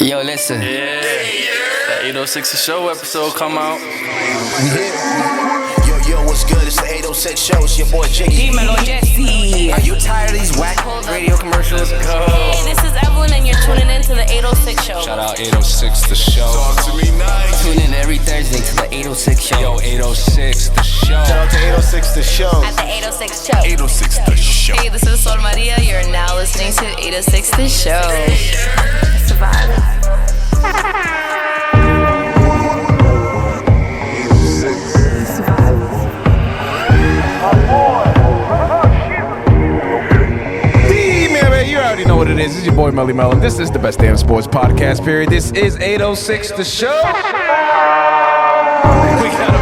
Yo, listen. Yeah. That 806 The Show episode come out. Yo, what's good? It's the 806 Show. It's your boy Jiggy. Dímelo, Jesse. Are you tired of these whack radio commercials? Hey, this is Evelyn, and you're tuning in to the 806 Show. Shout out 806 The Show. Talk to me nice. Tune in every Thursday to the 806 Show. Yo, 806 The Show. Shout out to 806 The Show. At the 806 Show. 806 The Show. Hey, this is Sol Maria. You're now listening to 806 The Show. Survive. You already know what it is. It's your boy Melly Mellon. This is the best damn sports podcast, period. This is 806 The Show. We got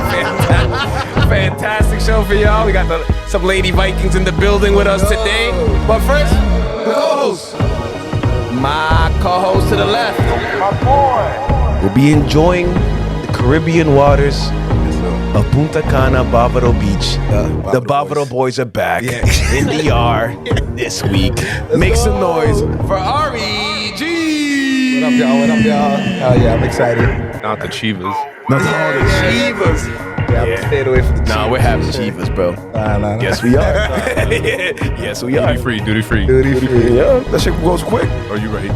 a fantastic show for y'all. We got some Lady Vikings in the building with us today. But first, the co-host. My co-host to the left. We'll be enjoying the Caribbean waters of Punta Cana, Bávaro Beach. The Bávaro boys are back in DR this week. Make some noise for REG. What up, y'all? What up, y'all? Hell yeah, I'm excited. Not the Chivas. Not the Chivas. Yeah, I'm staying away from the Nah, we're having Chivas, bro. Nah. Yes, we are. Yes, we are. Duty free. Duty free. Yeah, that shit goes quick. Are you ready?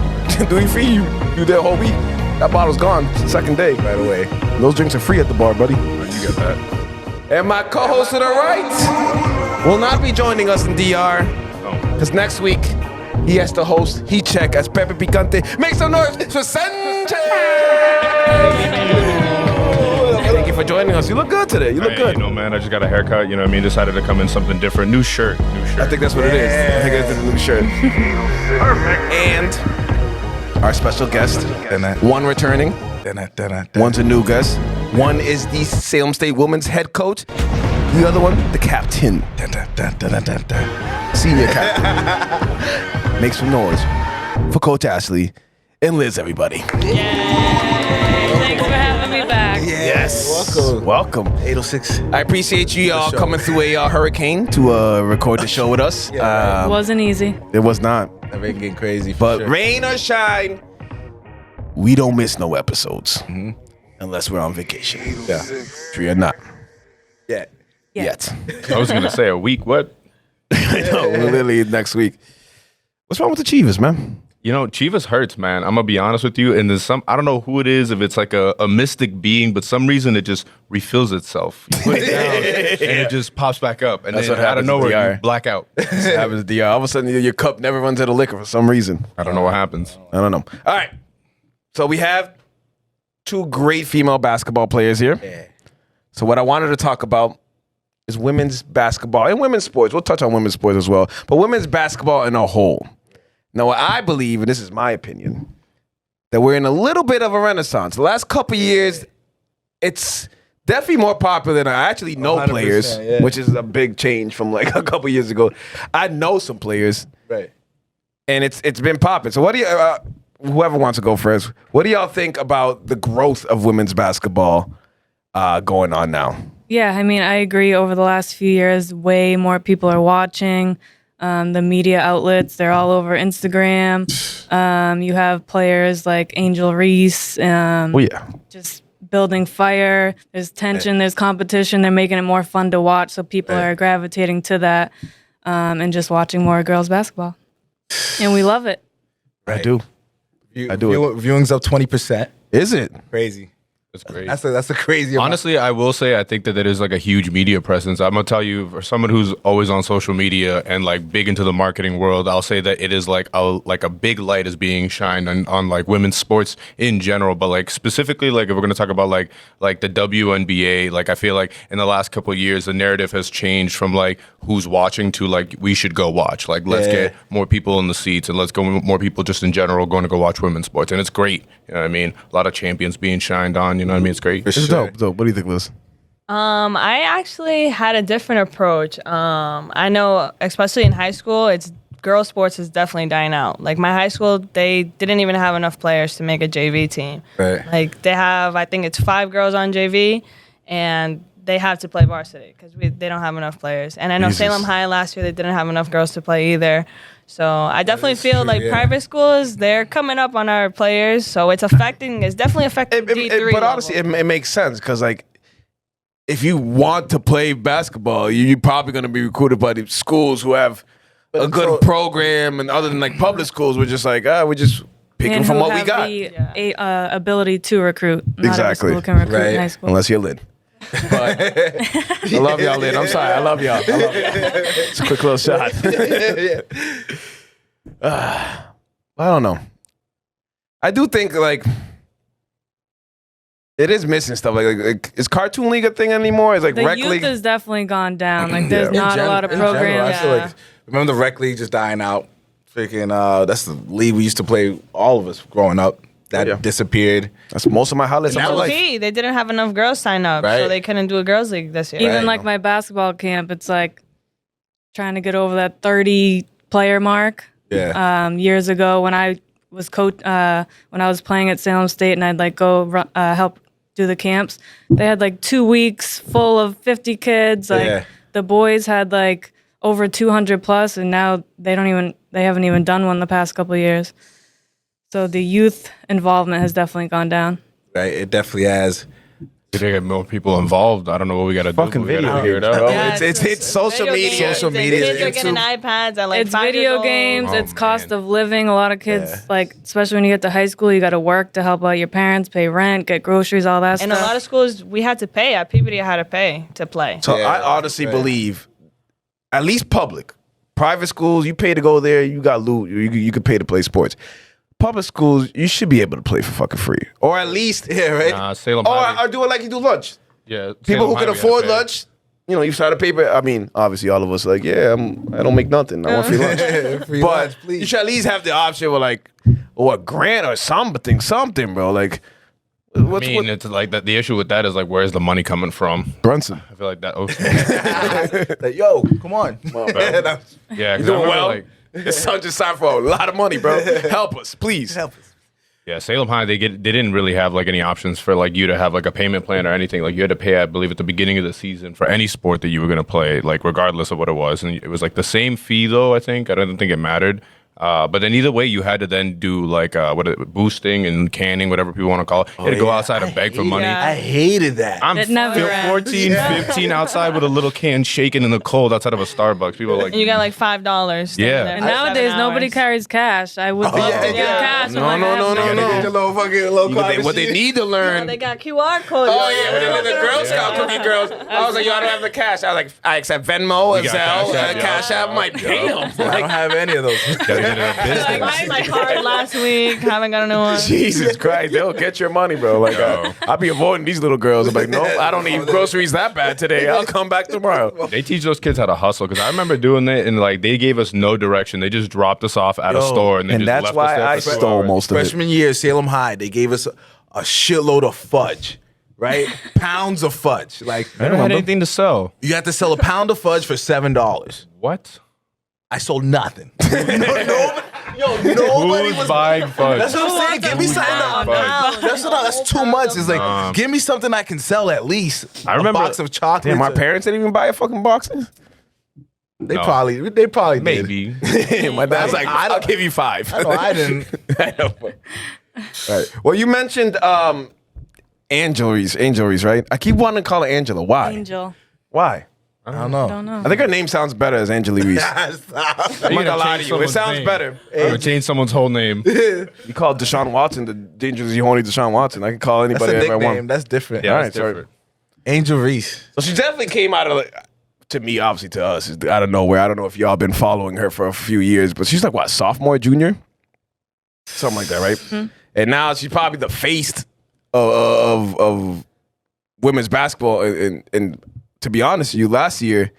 Duty free, you that whole week. That bottle's gone. Second day. Right away. Those drinks are free at the bar, buddy. You got that. And my co-host to the right will not be joining us in DR. Because next week, he has to host Heat Check as Pepe Picante. Make some noise for Sanchez! Thank you for joining us. You look good today. You look good. You know, man, I just got a haircut. You know what I mean? Decided to come in something different. New shirt. I think that's what it is. I think it's a new shirt. Perfect. And our special guest, one returning, one's a new guest. One is the Salem State Women's head coach. The other one, the captain. Senior captain. Make some noise for Coach Ashley and Liz, everybody. Thanks for having me back. Yes. Welcome. 806. I appreciate you all coming through a hurricane to record the show with us. Wasn't easy. It was not. That been getting crazy. But rain or shine, we don't miss no episodes. Unless we're on vacation. Yeah. We are not. Yeah. Yet. I was going to say a week. What? I know. We're literally next week. What's wrong with the Chivas, man? You know, Chivas hurts, man. I'm going to be honest with you. And there's I don't know who it is, if it's like a mystic being, but some reason it just refills itself. You put it down, and it just pops back up. And That's then what out of happens to nowhere, DR. you black out. This happens to DR. All of a sudden, your cup never runs out of liquor for some reason. I don't know what happens. I don't know. All right. So we have two great female basketball players here. Yeah. So what I wanted to talk about is women's basketball and women's sports. We'll touch on women's sports as well, but women's basketball in a whole. Now, what I believe, and this is my opinion, that we're in a little bit of a renaissance. The last couple of years, it's definitely more popular than I actually know 100%, players, yeah. which is a big change from like a couple years ago. I know some players, Right. and it's been popping. So what do you, whoever wants to go first, what do y'all think about the growth of women's basketball going on now? Yeah, I mean, I agree. Over the last few years, way more people are watching. The media outlets, they're all over Instagram. You have players like Angel Reese. Just building fire. There's tension, there's competition. They're making it more fun to watch, so people are gravitating to that and just watching more girls basketball. And we love it. I do. I do. Viewing's up 20%. Is it? Crazy. That's great. That's a crazy amount. Honestly, I will say I think that it is like a huge media presence. I'm gonna tell you, for someone who's always on social media and like big into the marketing world, I'll say that it is like a big light is being shined on like women's sports in general. But like specifically, like if we're gonna talk about like the WNBA, like I feel like in the last couple of years the narrative has changed from like who's watching to like we should go watch. Like let's get more people in the seats and let's go more people just in general going to go watch women's sports. And it's great. You know what I mean? A lot of champions being shined on. You know what I mean? It's great. It's dope. What do you think, Liz? I actually had a different approach. I know, especially in high school, girl sports is definitely dying out. Like my high school, they didn't even have enough players to make a JV team. Right. Like they have, I think it's 5 girls on JV, and they have to play varsity because they don't have enough players. And I know Salem High last year, they didn't have enough girls to play either. So I definitely feel like private schools, they're coming up on our players. So it's definitely affecting D3. But honestly, it makes sense because like, if you want to play basketball, you're probably going to be recruited by the schools who have a good program, and other than like public schools, we're just like, we're just picking And from who what we have got. the ability to recruit. Not every Exactly. school can recruit in high school. Unless you're Lid. But I love y'all, Lid. I'm sorry. I love y'all. It's a quick little shot. I don't know. I do think like it is missing stuff. Like is Cartoon League a thing anymore? Is like The Rec youth League? has definitely gone down. Like there's not a lot of In general, programs. I feel like, remember the rec league just dying out? Freaking, that's the league we used to play, all of us growing up. That disappeared. That's most of my highlights of my life. They didn't have enough girls sign up, Right. so they couldn't do a girls league this year. Even like my basketball camp, it's like trying to get over that 30 player mark. Yeah. Years ago when I was when I was playing at Salem State and I'd like go help do the camps, they had like 2 weeks full of 50 kids. Like the boys had like over 200 plus, and now they haven't even done one the past couple of years. So the youth involvement has definitely gone down. Right, it definitely has. Did they get more people involved? I don't know what we got to do. Fucking We gotta video figure it games, out. bro. Yeah, It's social media. Social media. Kids are getting iPads at like It's 5 years video old. games. Oh, It's cost man. of living. A lot of kids, like especially when you get to high school, you got to work to help out your parents, pay rent, get groceries, all that And stuff. a lot of schools, we had to pay. At Peabody, I had to pay to play. So Yeah, I honestly right. believe, at least public, private schools, you pay to go there, you got loot, you could pay to play sports. Public schools, you should be able to play for fucking free, or at least right, Salem High. or do it like you do lunch. Yeah, People who Salem can High, we afford gotta pay. lunch, you start a paper. I mean, obviously, all of us are like, I don't make nothing. I want free lunch. Free But lunch, please. you should at least have the option with like, a grant or something, bro. Like, what's I mean, it's like that. The issue with that is like, where's the money coming from? Brunson? I feel like that. Oh, Like, yo, come on. yeah, because Doing well. His son just signed for a lot of money, bro. Help us, please. Help us. Yeah, Salem High, they didn't really have like any options for like you to have like a payment plan or anything. Like you had to pay, I believe, at the beginning of the season for any sport that you were going to play, like regardless of what it was. And it was like the same fee though, I think. I don't think it mattered. But then either way, you had to then do like boosting and canning, whatever people want to call it. You had to go outside and beg for money. Yeah. I hated that. I'm It never ends. 14, 15 outside with a little can shaking in the cold outside of a Starbucks. People are like, And you got like $5. Yeah. And nowadays, nobody carries cash. I would love to give cash. No, no, no, no, no. Get your little fucking low What they need to learn. They got QR codes. Oh yeah, when they did the Girl Scout cookie girls. I was like, yo, I don't have the cash. I was like, I accept Venmo, We got Zelle, Cash App, yeah. Cash App. I'm like, damn. I don't have any of those. gotta get it a business. I my card last week. Haven't got a new one. Jesus Christ, they'll get your money, bro. Like, Yo. I'll be avoiding these little girls. I'm like, no, I don't need groceries that bad today. I'll come back tomorrow. They teach those kids how to hustle because I remember doing it and like they gave us no direction. They just dropped us off at a store and, they And just that's left why us there I for 2 stole hours. most of it. Freshman year, Salem High, they gave us a shitload of fudge, right? Pounds of fudge. Like, I never had anything to sell. you had to sell a pound of fudge for $7. What? I sold nothing. Nobody Who's was buying fudge? That's what I'm saying. Give me something. That's too much. It's like, give me something I can sell at least. I remember- a box of chocolates. Damn, my parents didn't even buy a fucking box. They No. probably did. Maybe. My dad's like, I'll give you 5. I know I didn't. I know. Right. Well, you mentioned Angel Reese, right? I keep wanting to call her Angela. Why? Angel. Why? I don't know. Don't know. I think her name sounds better as Angela Reese. I'm not gonna lie to you. It sounds better. I would change someone's whole name. You call Deshaun Watson the dangerously horny Deshaun Watson. I can call That's anybody a if I nickname. want. That's different. Yeah, All that's right, sorry. different. Angel Reese. So she definitely came out of, like, to me, obviously to us, out of nowhere. I don't know if y'all been following her for a few years, but she's like, what, sophomore, junior? Something like that, right? Mm-hmm. And now she's probably the face of women's basketball. And to be honest with you, last year,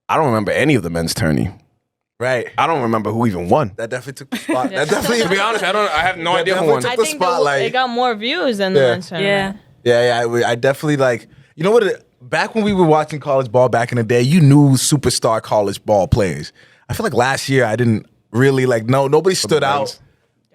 I don't remember any of the men's tourney. Right. I don't remember who even won. That definitely took the spot. That definitely. To be honest, I have no That idea who definitely won. took I the think spotlight. it got more views than the Yeah. men's tournament. Yeah. Yeah. I definitely like. You know what? Back when we were watching college ball back in the day, you knew superstar college ball players. I feel like last year I didn't really like. Nobody stood out.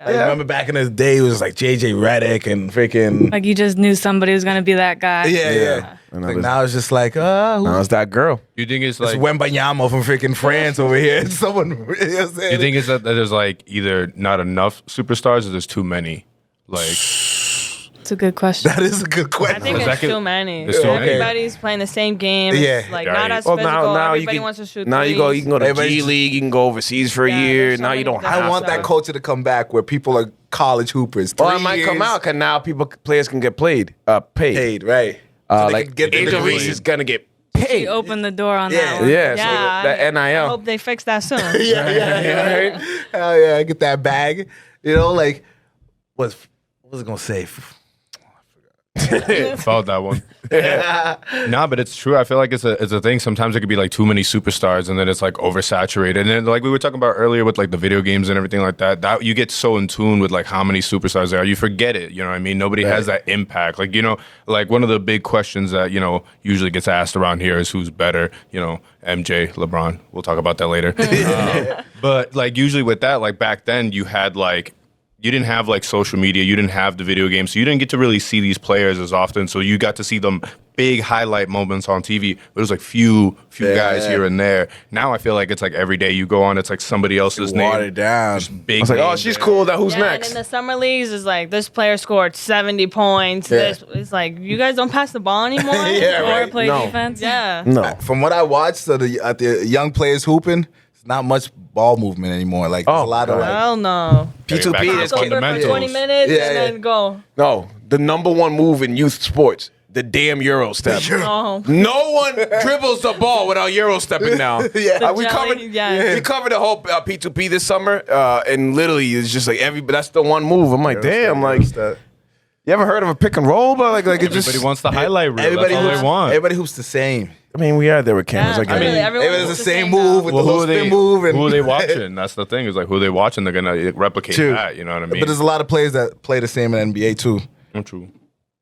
I remember back in the day, it was like JJ Redick and freaking. Like you just knew somebody was gonna be that guy. Yeah. And Like now it's just like, now it's that girl. You think it's it's like? Wembanyama from freaking France over here. Someone, you know what I'm saying? You think it's that there's like either not enough superstars or there's too many? Like, It's a good question. That is a good question. I think Was it's that too many. There's too many. Everybody's playing the same game. It's Yeah. like Right. not as Well, physical. now you Everybody can wants to shoot now you threes. can go to Everybody's G just- League. You can go overseas for a Yeah, year. there's so Now you many don't different have I want to. that culture to come back where people are college hoopers. Well, 3 it might come years out because now players can get paid, paid. paid, right? So they Like can get the Angel degree. Reese is gonna get She paid. opened the door on Yeah. that one. Yeah, Yeah, so that I NIL. hope they fix that soon. yeah. Hell yeah, I get that bag. You know, like what was I gonna say? felt that one. Nah, but it's true. I feel like it's a thing. Sometimes it could be like too many superstars, and then it's like oversaturated. And then like we were talking about earlier with like the video games and everything like that. That you get so in tune with like how many superstars there are, you forget it. You know what I mean? Nobody has that impact. Like like one of the big questions that usually gets asked around here is who's better. MJ, LeBron. We'll talk about that later. But like usually with that, like back then you had like. You didn't have like social media, you didn't have the video games, so you didn't get to really see these players as often. So you got to see them big highlight moments on TV. But it was like few guys here and there. Now I feel like it's like every day you go on, it's like somebody else's name. Watered down. Just big. I was like, oh, names she's there. cool. That who's Yeah, next? and in the summer leagues, it's like this player scored 70 points. Yeah. It's like you guys don't pass the ball anymore. Yeah, Or right. play No. defense. Yeah. No. From what I watched, at the young players hooping, it's not much ball movement anymore. Like there's a lot of like. Hell no. P2P Back to is the Go for fundamentals. 20 minutes Yeah, and yeah. then go. no the number one move in youth sports. The damn Euro step. Oh. No one dribbles the ball without Euro stepping now. Yeah. We jelly, covered. yeah. We covered the whole P2P this summer, and literally it's just like that's the one move. I'm like, damn, like you ever heard of a pick and roll? But like it just. Everybody wants the highlight reel. Everybody That's all hoops, they want. everybody hoops the same. I mean, we are there with cameras. Yeah, I get really, it. everyone It was does the same move with the Well, little spin move. And who are they watching? That's the thing. Is like who they watching. They're gonna replicate True. that. You know what I mean? But there's a lot of players that play the same in NBA too. True.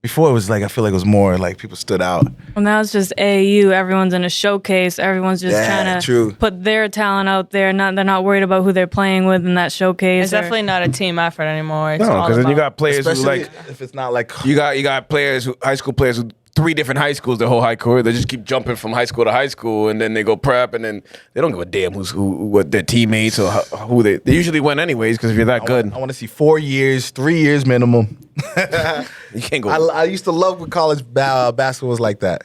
Before it was like I feel like it was more like people stood out. Well, now it's just AAU. Everyone's in a showcase. Everyone's just Yeah, trying to true. put their talent out there. They're not worried about who they're playing with in that showcase. It's definitely not a team effort anymore. It's No, all because then you about- got players who Especially like if it's not like you got players who high school players who 3 different high schools their whole high career. They just keep jumping from high school to high school, and then they go prep, and then they don't give a damn what their teammates or who they usually win anyways. Because if you're that good, I want to see 4 years, 3 years minimum. you can't go. I used to love when college basketball was like that.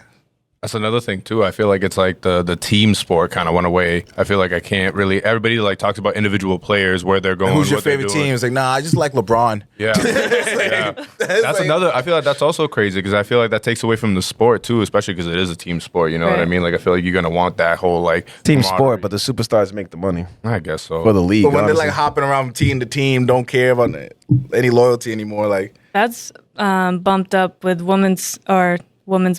That's another thing too. I feel like it's like the team sport kind of went away. I feel like I can't really. Everybody like talks about individual players, where they're going. Who's your what they're favorite doing. team? It's like, nah, I just like LeBron. Yeah, yeah. That's like- another. I feel like that's also crazy because I feel like that takes away from the sport too, especially because it is a team sport. You know what I Right. mean? Like I feel like you're gonna want that whole like Team camaraderie. sport, but the superstars make the money I guess so. for the league. But when they're honestly. like hopping around from team to team, don't care about any loyalty anymore. Like, That's bumped up with women's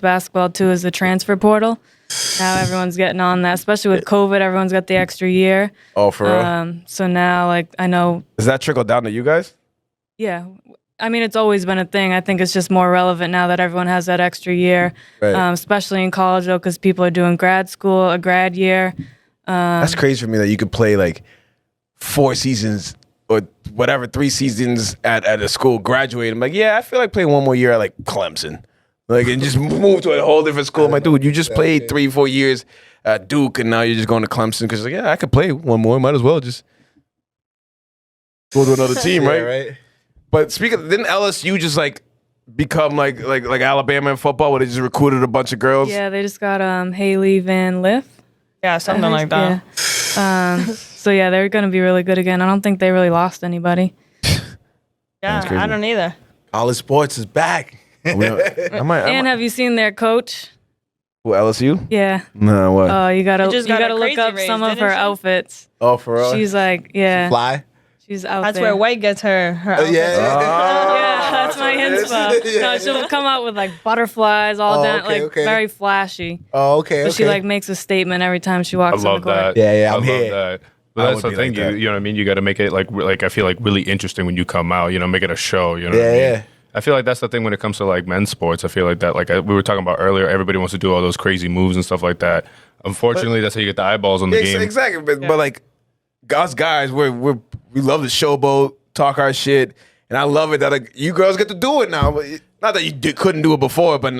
basketball too, is the transfer portal. Now everyone's getting on that, especially with COVID. Everyone's got the extra year. oh, for real? So now, like, I know, Does that trickle down to you guys? yeah. I mean, it's always been a thing. I think it's just more relevant now that everyone has that extra year, Right. especially in college, though, because people are doing grad school, a grad year. That's crazy for me that you could play like 4 seasons or whatever, 3 seasons at a school, graduate. I'm like, yeah, I feel like playing one more year at like Clemson. Like, and just move to a whole different school. I'm like, dude, you just played 3-4 years at Duke, and now you're just going to Clemson because, like, yeah, I could play one more. Might as well just go to another team, Yeah, right? But speaking, didn't LSU just like become like Alabama in football, where they just recruited a bunch of girls? Yeah, they just got Haley Van Lith. Yeah, something like that. Yeah. So yeah, they're gonna be really good again. I don't think they really lost anybody. Yeah, crazy. I don't either. College sports is back. I might, And have you seen their coach? who, LSU? Yeah. No, what? You gotta She just you got a gotta look crazy up raise, some of didn't her she? outfits. Oh, for real? She's like, yeah, Fly? she's out That's there. where White gets her outfits. Yeah. Yeah, that's my inspo. Yeah. No, she'll come out with like butterflies all Oh, down, okay, like okay. very flashy. Oh, okay, But okay. she like makes a statement every time she I walks on love the court. that. Yeah, I I'm love here. that. I But that's would the be thing. like that. You know what I mean? You got to make it like I feel like really interesting when you come out. You know, make it a show. You know what I mean? Yeah. I feel like that's the thing when it comes to like men's sports. I feel like that, like we were talking about earlier, everybody wants to do all those crazy moves and stuff like that. Unfortunately, that's how you get the eyeballs on the game. Exactly, but like us guys, we love the showboat. talk our shit, and I love it that like, you girls get to do it now. But not that you couldn't do it before, but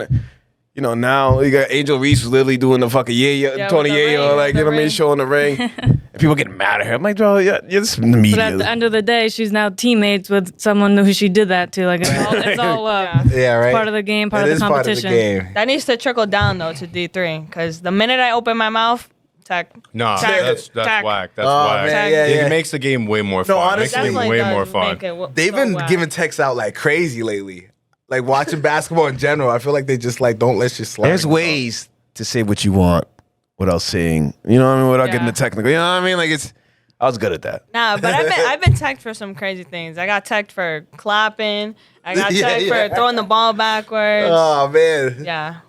you know now you got Angel Reese who's literally doing the fucking Tony with the Yayo, ring, like you know what I mean, showing the ring, and people getting mad at her. I'm like, bro, yeah, this is the media. But at the end of the day, she's now teammates with someone who she did that to. Like it's all love. Yeah, right. Part of the game, part of the competition. Part of the game. That needs to trickle down though to D3 because the minute I open my mouth, tech. No, Tech. that's Tech. whack. That's Oh, whack. man, yeah, yeah. It makes the game way more fun. honestly, It makes the game Definitely way does more fun. make it They've so been whack. giving texts out like crazy lately. Like watching basketball in general, I feel like they just like don't let shit slide. There's ways to say what you want without saying, you know what I mean, without getting the technical. You know what I mean? Like I was good at that. Nah, but I've been tagged for some crazy things. I got tagged for clapping. I got tagged for throwing the ball backwards. Oh man. Yeah.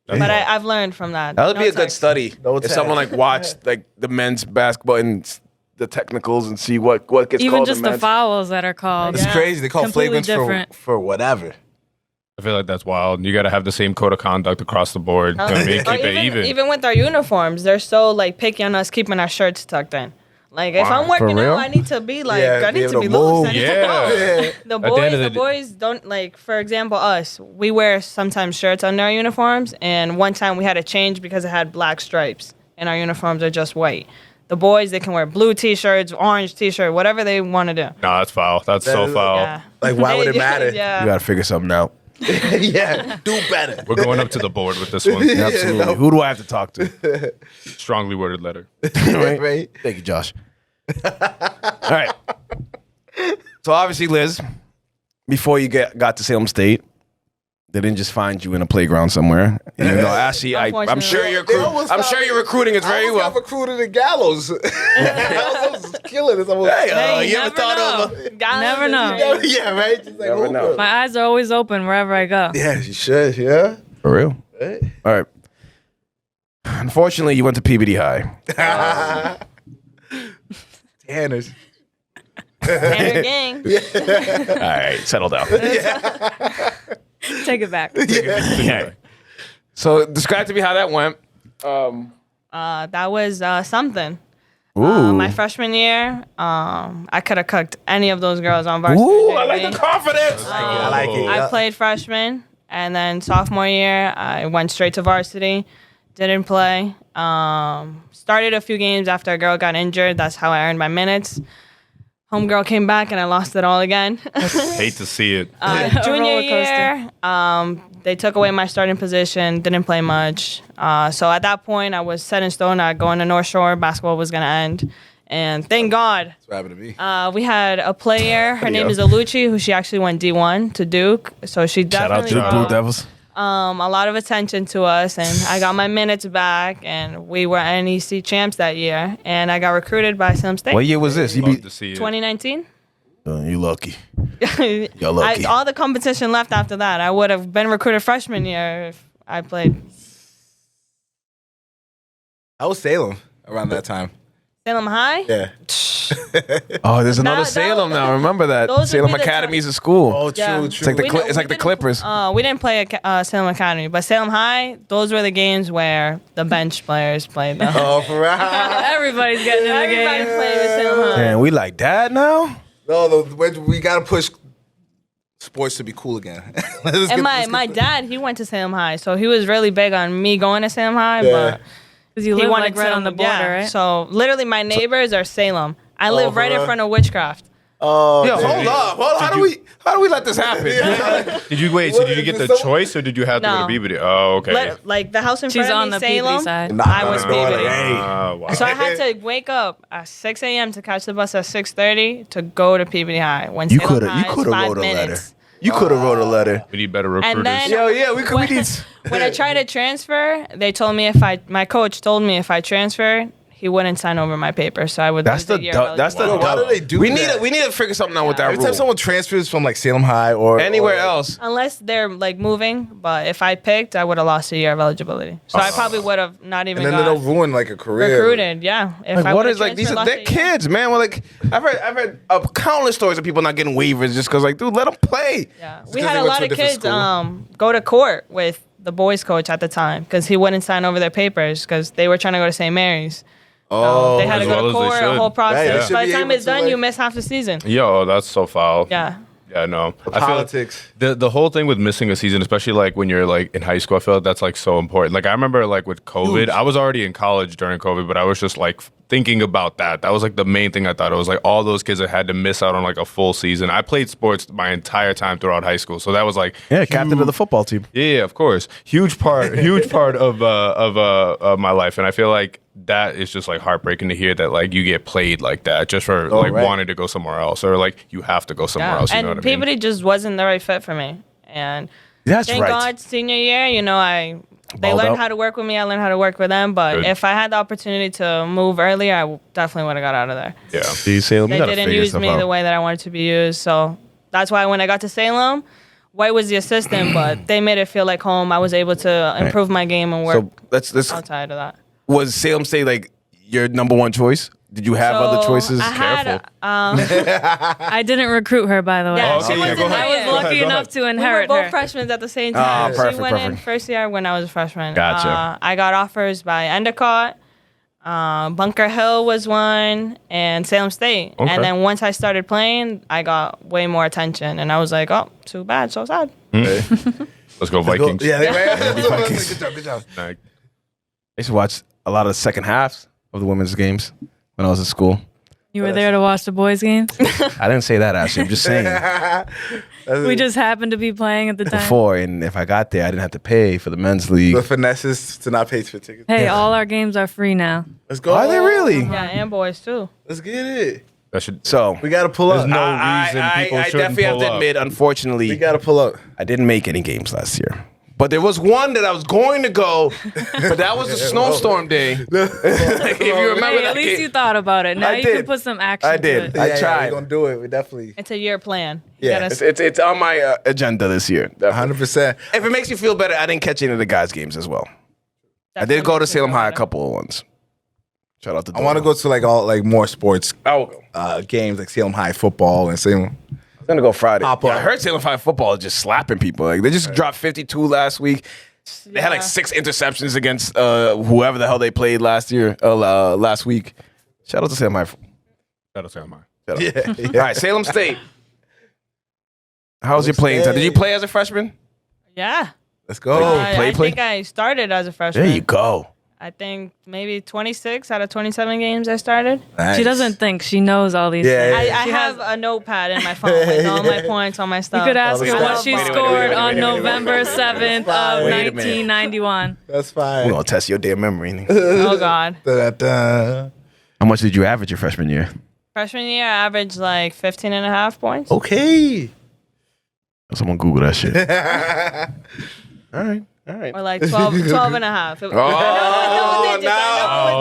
But I've learned from that. That would be a good text. study. No if tech. someone like watched like the men's basketball and the technicals and see what gets Even called just in the men's. fouls that are called. It's crazy. They call Completely flagrants different. for whatever. I feel like that's wild. You got to have the same code of conduct across the board. You know what I mean? Or Keep it even. even with our uniforms, they're so like picky on us keeping our shirts tucked in. Like if I'm For working real? out, I need to be like Yeah, I be need able to to be move. loose. I need to Yeah. move. The the end of the boys don't like. For example, us, we wear sometimes shirts under our uniforms, and one time we had to change because it had black stripes, and our uniforms are just white. The boys, they can wear blue t-shirts, orange t-shirt, whatever they want to do. No, that's foul. That's so foul. Yeah. Like why would it matter? Yeah. You got to figure something out. Yeah, do better. We're going up to the board with this one. Absolutely. Who do I have to talk to? Strongly worded letter. Right. Thank you, Josh. All right. So obviously, Liz, before you got to Salem State, they didn't just find you in a playground somewhere. Even though actually, I'm sure you're recruiting it very well. I got recruited at Gallows. Gallows was killing us. Hey, you ever never thought know. of Never know. Yeah, right. Just like, Never know. My eyes are always open wherever I go. Yeah, you should. Yeah. For real? Right. All right. Unfortunately, you went to PBD High. Tanners. Tanner gang. All right, settle down. Take it back. Okay. So describe to me how that went. That was something. Ooh. My freshman year, I could have cooked any of those girls on varsity. Ooh, I like JV. the confidence. I like it. I played freshman, and then sophomore year, I went straight to varsity. Didn't play. Started a few games after a girl got injured. That's how I earned my minutes. Homegirl came back, and I lost it all again. Hate to see it. Junior roller year, they took away my starting position. Didn't play much. So at that point, I was set in stone. Going to North Shore. Basketball was going to end. And thank God, That's what happened to me. we had a player. Her name is Alucci, who she actually went D1 to Duke. So she Shout out definitely to the Blue brought Devils. a lot of attention to us. And I got my minutes back. And we were NEC champs that year. And I got recruited by Salem State. What year was this? You Love be to see it. 2019. you lucky. You're lucky. All the competition left after that. I would have been recruited freshman year if I played. I was Salem around that time. Salem High? Yeah. Oh, there's another That- Salem now. Remember that those would Salem be the Academy is a school. Oh, true, Yeah. true. It's like the We Cli- don't- it's we like the didn't- Clippers. We didn't play at Salem Academy, but Salem High, those were the games where the bench players played. Though. Oh, for real? Everybody's getting in the Everybody game. played with Salem High. Man, we like that now. No, we got to push sports to be cool again. And my dad, he went to Salem High, so he was really big on me going to Salem High. Yeah. But Because you he live wanted like right on the border, yeah. right? So literally, my neighbors are Salem. I live for right in real? front of Witchcraft. Oh, Yo, hold up. How do we let this happen? Did you wait? So What, did you is get it the so- choice, or did you have to No. go to BBD? Oh, okay. Like the house in She's front on of the me, Salem. PBD side. I was PBD. Wow. So I had to wake up at 6 a.m. to catch the bus at 6:30 to go to PBD High. When You Salem coulda- High you is coulda 5 wrote a letter. minutes. You could have wrote a letter. We need better recruiters. And then we need. when I tried to transfer, they told me my coach told me if I transferred, he wouldn't sign over my paper, so I would. That's lose the a year du- that's the Wow. Why do they do we that? need to figure something out with that Every time rule. someone transfers from like Salem High or Anywhere else. Unless they're like moving, but if I picked, I would have lost a year of eligibility. So I probably would have not even and then got they'll ruin like a career. recruited. Yeah, if Like, I what would've is like these are transferred, they're lost a year. kids, man. Well, like I've heard countless stories of people not getting waivers just because like, dude, let them play. Yeah, we 'cause had they a went lot to a of different kids school. go to court with the boys coach at the time because he wouldn't sign over their papers because they were trying to go to St. Mary's. Oh, They had to as go well to as they court, a should. whole process. Right, they should By the be time able it's to, done, like- you miss half the season. Yo, that's so foul. Yeah. Yeah, no. I feel Politics. the whole thing with missing a season, especially like when you're like in high school, I feel like that's like so important. Like I remember like with COVID, I was already in college during COVID, but I was just like thinking about that. That was like the main thing I thought. It was like all those kids that had to miss out on like a full season. I played sports my entire time throughout high school, so that was like captain of the football team. yeah, of course, huge part of my life, and I feel like that is just like heartbreaking to hear that like you get played like that just for like right. wanting to go somewhere else, or like you have to go somewhere else. You know And what I mean? Peabody just wasn't the right fit for me. And That's thank right. God, senior year, they Balled learned out. how to work with me. I learned how to work with them. But Good. if I had the opportunity to move earlier, I definitely would have got out of there. Yeah. See, Salem, They didn't use me the way that I wanted to be used. So that's why when I got to Salem, White was the assistant, but they made it feel like home. I was able to improve my game and work So let's outside of that. was Salem State like your number one choice? Did you have other So choices? I had, I didn't recruit her, by the way. Yeah, Oh, she okay, wasn't go ahead. I was there. lucky enough to We were inherit both her. freshmen at the same time. perfect, She went in perfect. first year when I was a freshman. Gotcha. I got offers by Endicott, Bunker Hill was one, and Salem State. Okay. And then once I started playing, I got way more attention, and I was like, oh, too bad, so sad. Let's go Vikings. Yeah, they Good job, good job. Like, I used to watch a lot of the second halves of the women's games when I was in school. You were there to watch the boys' games? I didn't say that, actually. I'm just saying We just happened to be playing at the time. before, and if I got there, I didn't have to pay for the men's league. The finesses to not pay for tickets. Hey, all our games are free now. Let's go. Are they really? Yeah, and boys too. Let's get it. that should. So We got to pull up. There's no reason people I shouldn't definitely have pull to up. admit, unfortunately, We got to pull up. I didn't make any games last year. But there was one that I was going to go, but that was a snowstorm day. If you remember Hey, that at least game. you thought about it. Now I you did. can put some action I to did. it. I tried. We're going to do it. We definitely. It's a year plan. You Yeah, gotta It's on my agenda this year. definitely. 100%. If it makes you feel better, I didn't catch any of the guys' games as well. I did go to Salem High a couple of ones. Shout out to I want to go to like all like more sports I will go. games like Salem High football and Salem. I'm gonna go Friday. Pop Yeah, up. I heard Salem High football is just slapping people. Like they just dropped 52 last week. They had like 6 interceptions against whoever the hell they played last week. Shout out to Salem High. That'll sound mine. Shout out. All right, Salem State. How's your playing time? Did you play as a freshman? Yeah. Let's go. play. I think I started as a freshman. There you go. I think maybe 26 out of 27 games I started. Nice. She doesn't think she knows all these Yeah, things. I She have a notepad in my phone with all my points, all my You stuff. could ask her Wait, what she wait, wait, scored wait, on wait, wait, wait. November 7th of Wait a minute. 1991. That's We're fine. gonna test your damn memory. Oh, God. Da-da-da. How much did you average your freshman year? Freshman year, I averaged like 15 and a half points. Okay. Someone Google that shit. All right. Or like 12 and a half. Oh, now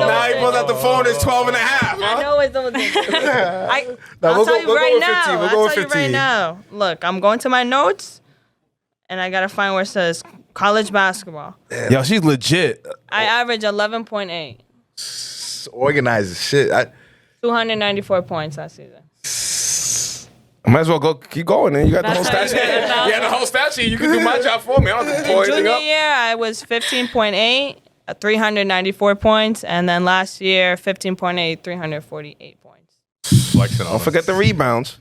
now he pulls out the phone. It's 12 and a half. I know it's double digits. I'll we'll tell go- you we'll go right with now. 15. We'll I'll go with tell you 15. right now. Look, I'm going to my notes, and I gotta find where it says college basketball. Yo, she's legit. I average 11.8, Organize the shit. 294 points that season. I might as well go keep going. Then you got the whole That's stat how you sheet. get 1,000. You got the whole stat sheet. You can do my job for me. I don't have to pull anything Junior up. year, I was 15.8, 394 points, and then last year 15.8, 348 points. Flexing on Don't forget the rebounds.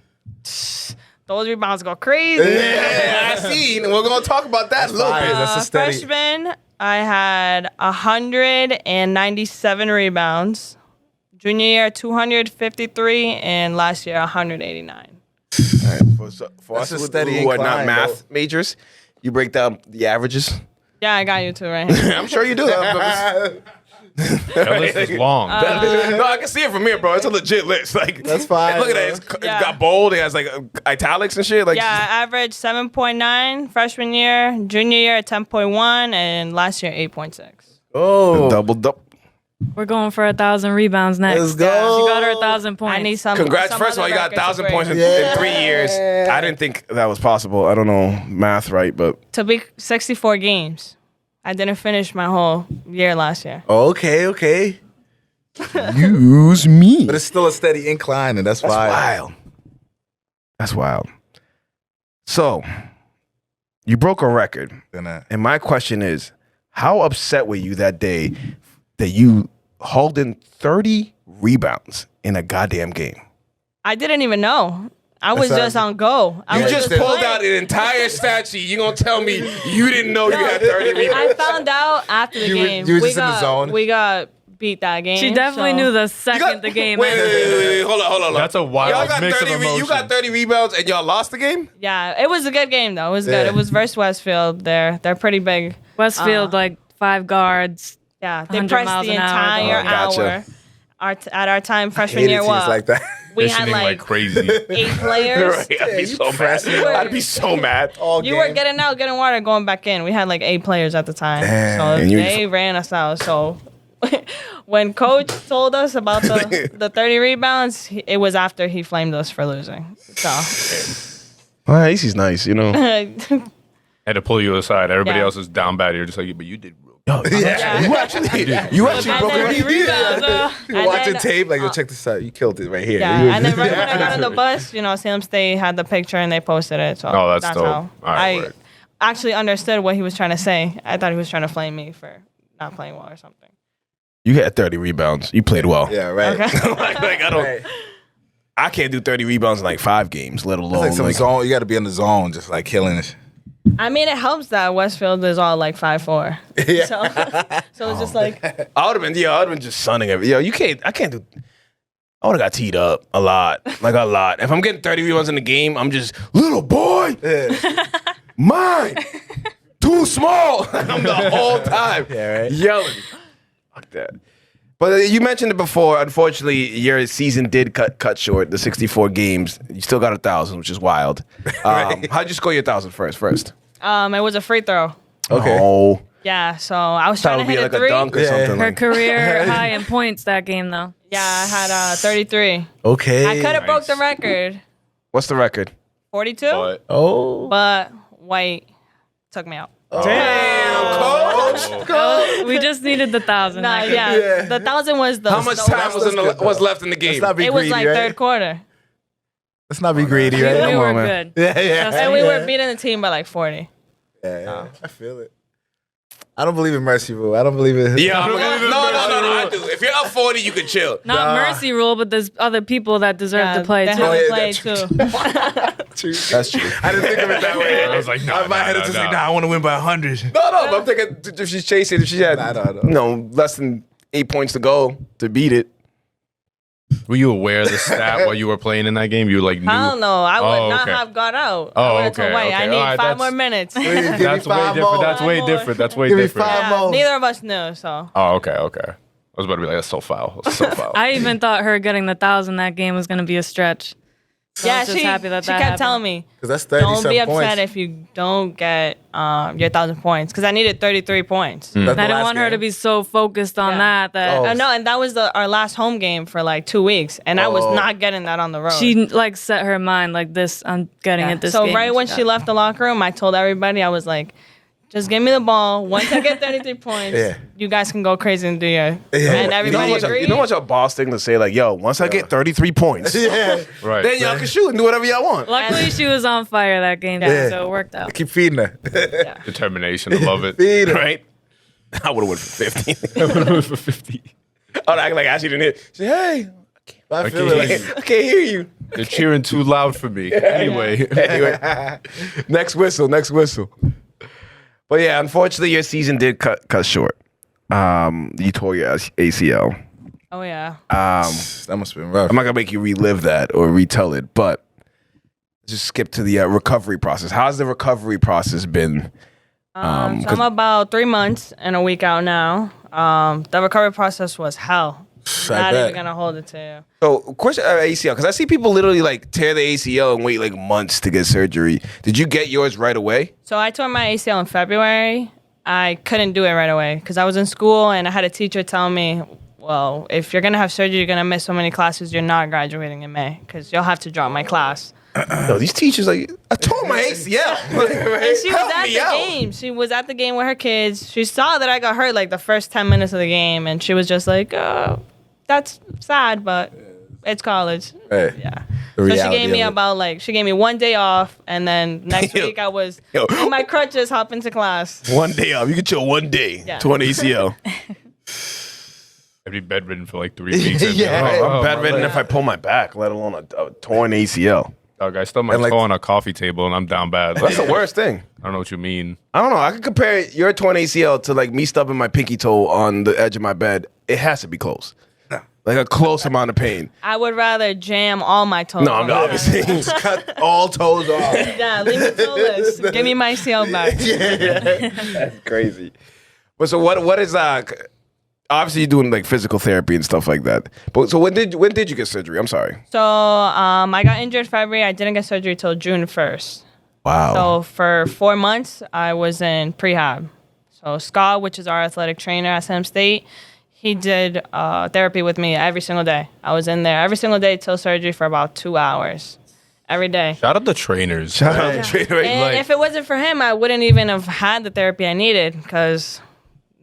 Those rebounds go crazy. Yeah, I see. And we're gonna talk about that a little fine. bit. That's a steady- Freshman, I had 197 rebounds. Junior year, 253, and last year, 189. For That's us a steady who are not incline, math majors, you break down the averages. Yeah, I got you too, right? here. I'm sure you do. That list is long. No, I can see it from here, bro. It's a legit list. Like That's fine, Look at that. It's Yeah. got bold. It has like italics and shit. Like Yeah, I averaged 7.9 freshman year, junior year 10.1, and last year 8.6. Oh. double. We're going for 1,000 rebounds next. Let's go. She got her 1,000 points. I need some. Congrats. some First of all, other you got records to 1,000 points in, break. in 3 years. I didn't think that was possible. I don't know math right, but To be 64 games. I didn't finish my whole year last year. Okay. use me. But it's still a steady incline, and that's Wild. That's wild. So, you broke a record. Then, And my question is, how upset were you that day that you hauled in 30 rebounds in a goddamn game. I didn't even know. I was just on go. I You was just pulled out an entire stat sheet. You gonna tell me you didn't know you had 30 rebounds? I found out after the game. you were just in the zone? We got beat that game. She definitely so- knew the second the game Wait, ended. hold on. That's a wild Y'all got mix of 30 emotions. you got 30 rebounds and y'all lost the game? Yeah, it was a good game though. It was good. It was versus Westfield. They're pretty big. Westfield, like 5 guards. Yeah, they 100 pressed miles the an hour. entire Oh, gotcha. hour. At our time, freshman Hated year, teams what? like that. We had Conditioning like crazy. 8 players. Right, I'd be so mad. You were- I'd be so mad. All You were game. getting out, getting water, going back in. We had like 8 players at the time. Damn. So And you- they ran us out. So when coach told us about the 30 rebounds, it was after he flamed us for losing. So Well, AC's nice, you know. Had to pull you aside. Everybody Yeah. else is down bad. You're just like, but you did real. yeah. You actually And broke then it. he rebounds. You're watching tape, like, yo, check this out. You killed it right here. Yeah, and then right when I got on the bus, Salem State had the picture and they posted it. So Oh, that's dope. how All right, I word. actually understood what he was trying to say. I thought he was trying to flame me for not playing well or something. You had 30 rebounds. You played well. Yeah, right. Okay. like I don't. Right. I can't do 30 rebounds in like 5 games, let It's alone like some like, zone. You got to be in the zone, just like killing it. I mean, it helps that Westfield is all like 5'4". Yeah. So it's just like I would have been just sunning it. Yo, I can't do. I would have got teed up a lot, like a lot. If I'm getting 30 rebounds in the game, I'm just little boy, mine, too small. I'm the whole time yelling. Fuck that. But you mentioned it before. Unfortunately, your season did cut short. The 64 games, you still got 1,000, which is wild. How'd you score your 1,000 first? it was a free throw. Okay. Oh, Yeah, so I was thought trying it to would be hit like a a 3. dunk or Yeah. something. Her Like. career high in points that game, though. Yeah, I had 33. Okay. I could have broke Nice. the record, What's the record? 42, But Oh. but White took me out. Damn, coach. We just needed the 1,000. Nah, that game. yeah, the 1,000 was the. How much the- time was left in the game? Let's not be It was greedy, like right? third quarter, Let's not be greedy, We right? Come were on, man. good. Yeah, yeah. and we were beating the team by like 40. Yeah. I feel it. I don't believe in mercy rule. I don't believe in. Yeah, no, I do. If you're up 40, you can chill. Not mercy rule, but there's other people that deserve to play they too. haven't yeah, played that's too. That's true. I didn't think of it that way. I was like, nah, My head nah, is just nah, like, nah. nah, I want to win by 100. No, but I'm thinking if she's chasing, if she had No. less than 8 points to go to beat it. Were you aware of the stat while you were playing in that game? You like knew. I don't know. I would Oh, not okay. have got out. Oh, I would have okay, told White, okay. I need All right, 5 more that's- minutes. Give me That's way 5 different. more. That's way more. different. That's way Give me different. 5 Yeah, more. neither of us knew, so. Oh, okay, okay. I was about to be like, that's so foul. That's so foul. I even thought her getting the 1,000 that game was going to be a stretch. So I Yeah, was just she happy that kept happened. telling me, Because that's 30 don't be upset points. if you don't get your 1,000 points. Because I needed 33 points. That's I the didn't last want her to game. be so focused on Yeah. that Oh. No, and that was our last home game for like 2 weeks. And I was Oh. not getting that on the road. she like set her mind like this. I'm getting Yeah. it this So game. right when she left the locker room, I told everybody, I was like, just give me the ball. Once I get 33 points, Yeah. you guys can go crazy and do your. Yeah. And You know everybody what's agreed. a boss thing to say? Like, yo, once I get 33 points, Yeah. Right. then y'all can shoot and do whatever y'all want. Luckily, she was on fire that game, Yeah. so it worked out. Keep feeding her. Determination. I love it. Feed her. Right? I would have went for 50. For 50. I'd act like Ashley didn't hear. She said, hey, I feel can't it. hear I can't hear you. They're cheering too loud for me. Anyway. Anyway, next whistle. But yeah, unfortunately, your season did cut short. You tore your ACL. Oh, yeah. That must have been rough. I'm not gonna make you relive that or retell it, but just skip to the recovery process. How's the recovery process been? So I'm about 3 months and a week out now. The recovery process was hell. Not bet. even gonna hold it to you. So, question ACL, because I see people literally like tear the ACL and wait like months to get surgery. Did you get yours right away? So I tore my ACL in February. I couldn't do it right away because I was in school and I had a teacher tell me, well, if you're gonna have surgery, you're gonna miss so many classes, you're not graduating in May because you'll have to drop my class. No, these teachers like, I tore my ACL. And she was at the game. She was at the game with her kids. She saw that I got hurt like the first 10 minutes of the game, and she was just like, oh, that's sad, but it's college. Hey, Yeah. the So she reality gave me of it. she gave me 1 day off, and then next week I was Yo. in my crutches hopping to class. 1 day off. You can chill 1 day. Yeah. Torn ACL. I'd be bedridden for like 3 weeks. I'm bedridden if I pull my back, let alone a torn ACL. Dog, I stubbed my toe on a coffee table and I'm down bad. That's the worst thing. I don't know what you mean. I don't know. I could compare your torn ACL to like me stubbing my pinky toe on the edge of my bed. It has to be close. Like a close amount of pain. I would rather jam all my toes. No, I'm obviously Just cut all toes off. Yeah, leave me toeless. Give me my ACL back. That's crazy. But so what is obviously you're doing like physical therapy and stuff like that. But so when did you get surgery? I'm sorry. So I got injured February. I didn't get surgery till June 1st. Wow. So for 4 months, I was in prehab. So Scott, which is our athletic trainer at Sam State, he did therapy with me every single day. I was in there every single day till surgery for about 2 hours. Every day. Shout out the trainers. Shout out the trainer. And if it wasn't for him, I wouldn't even have had the therapy I needed because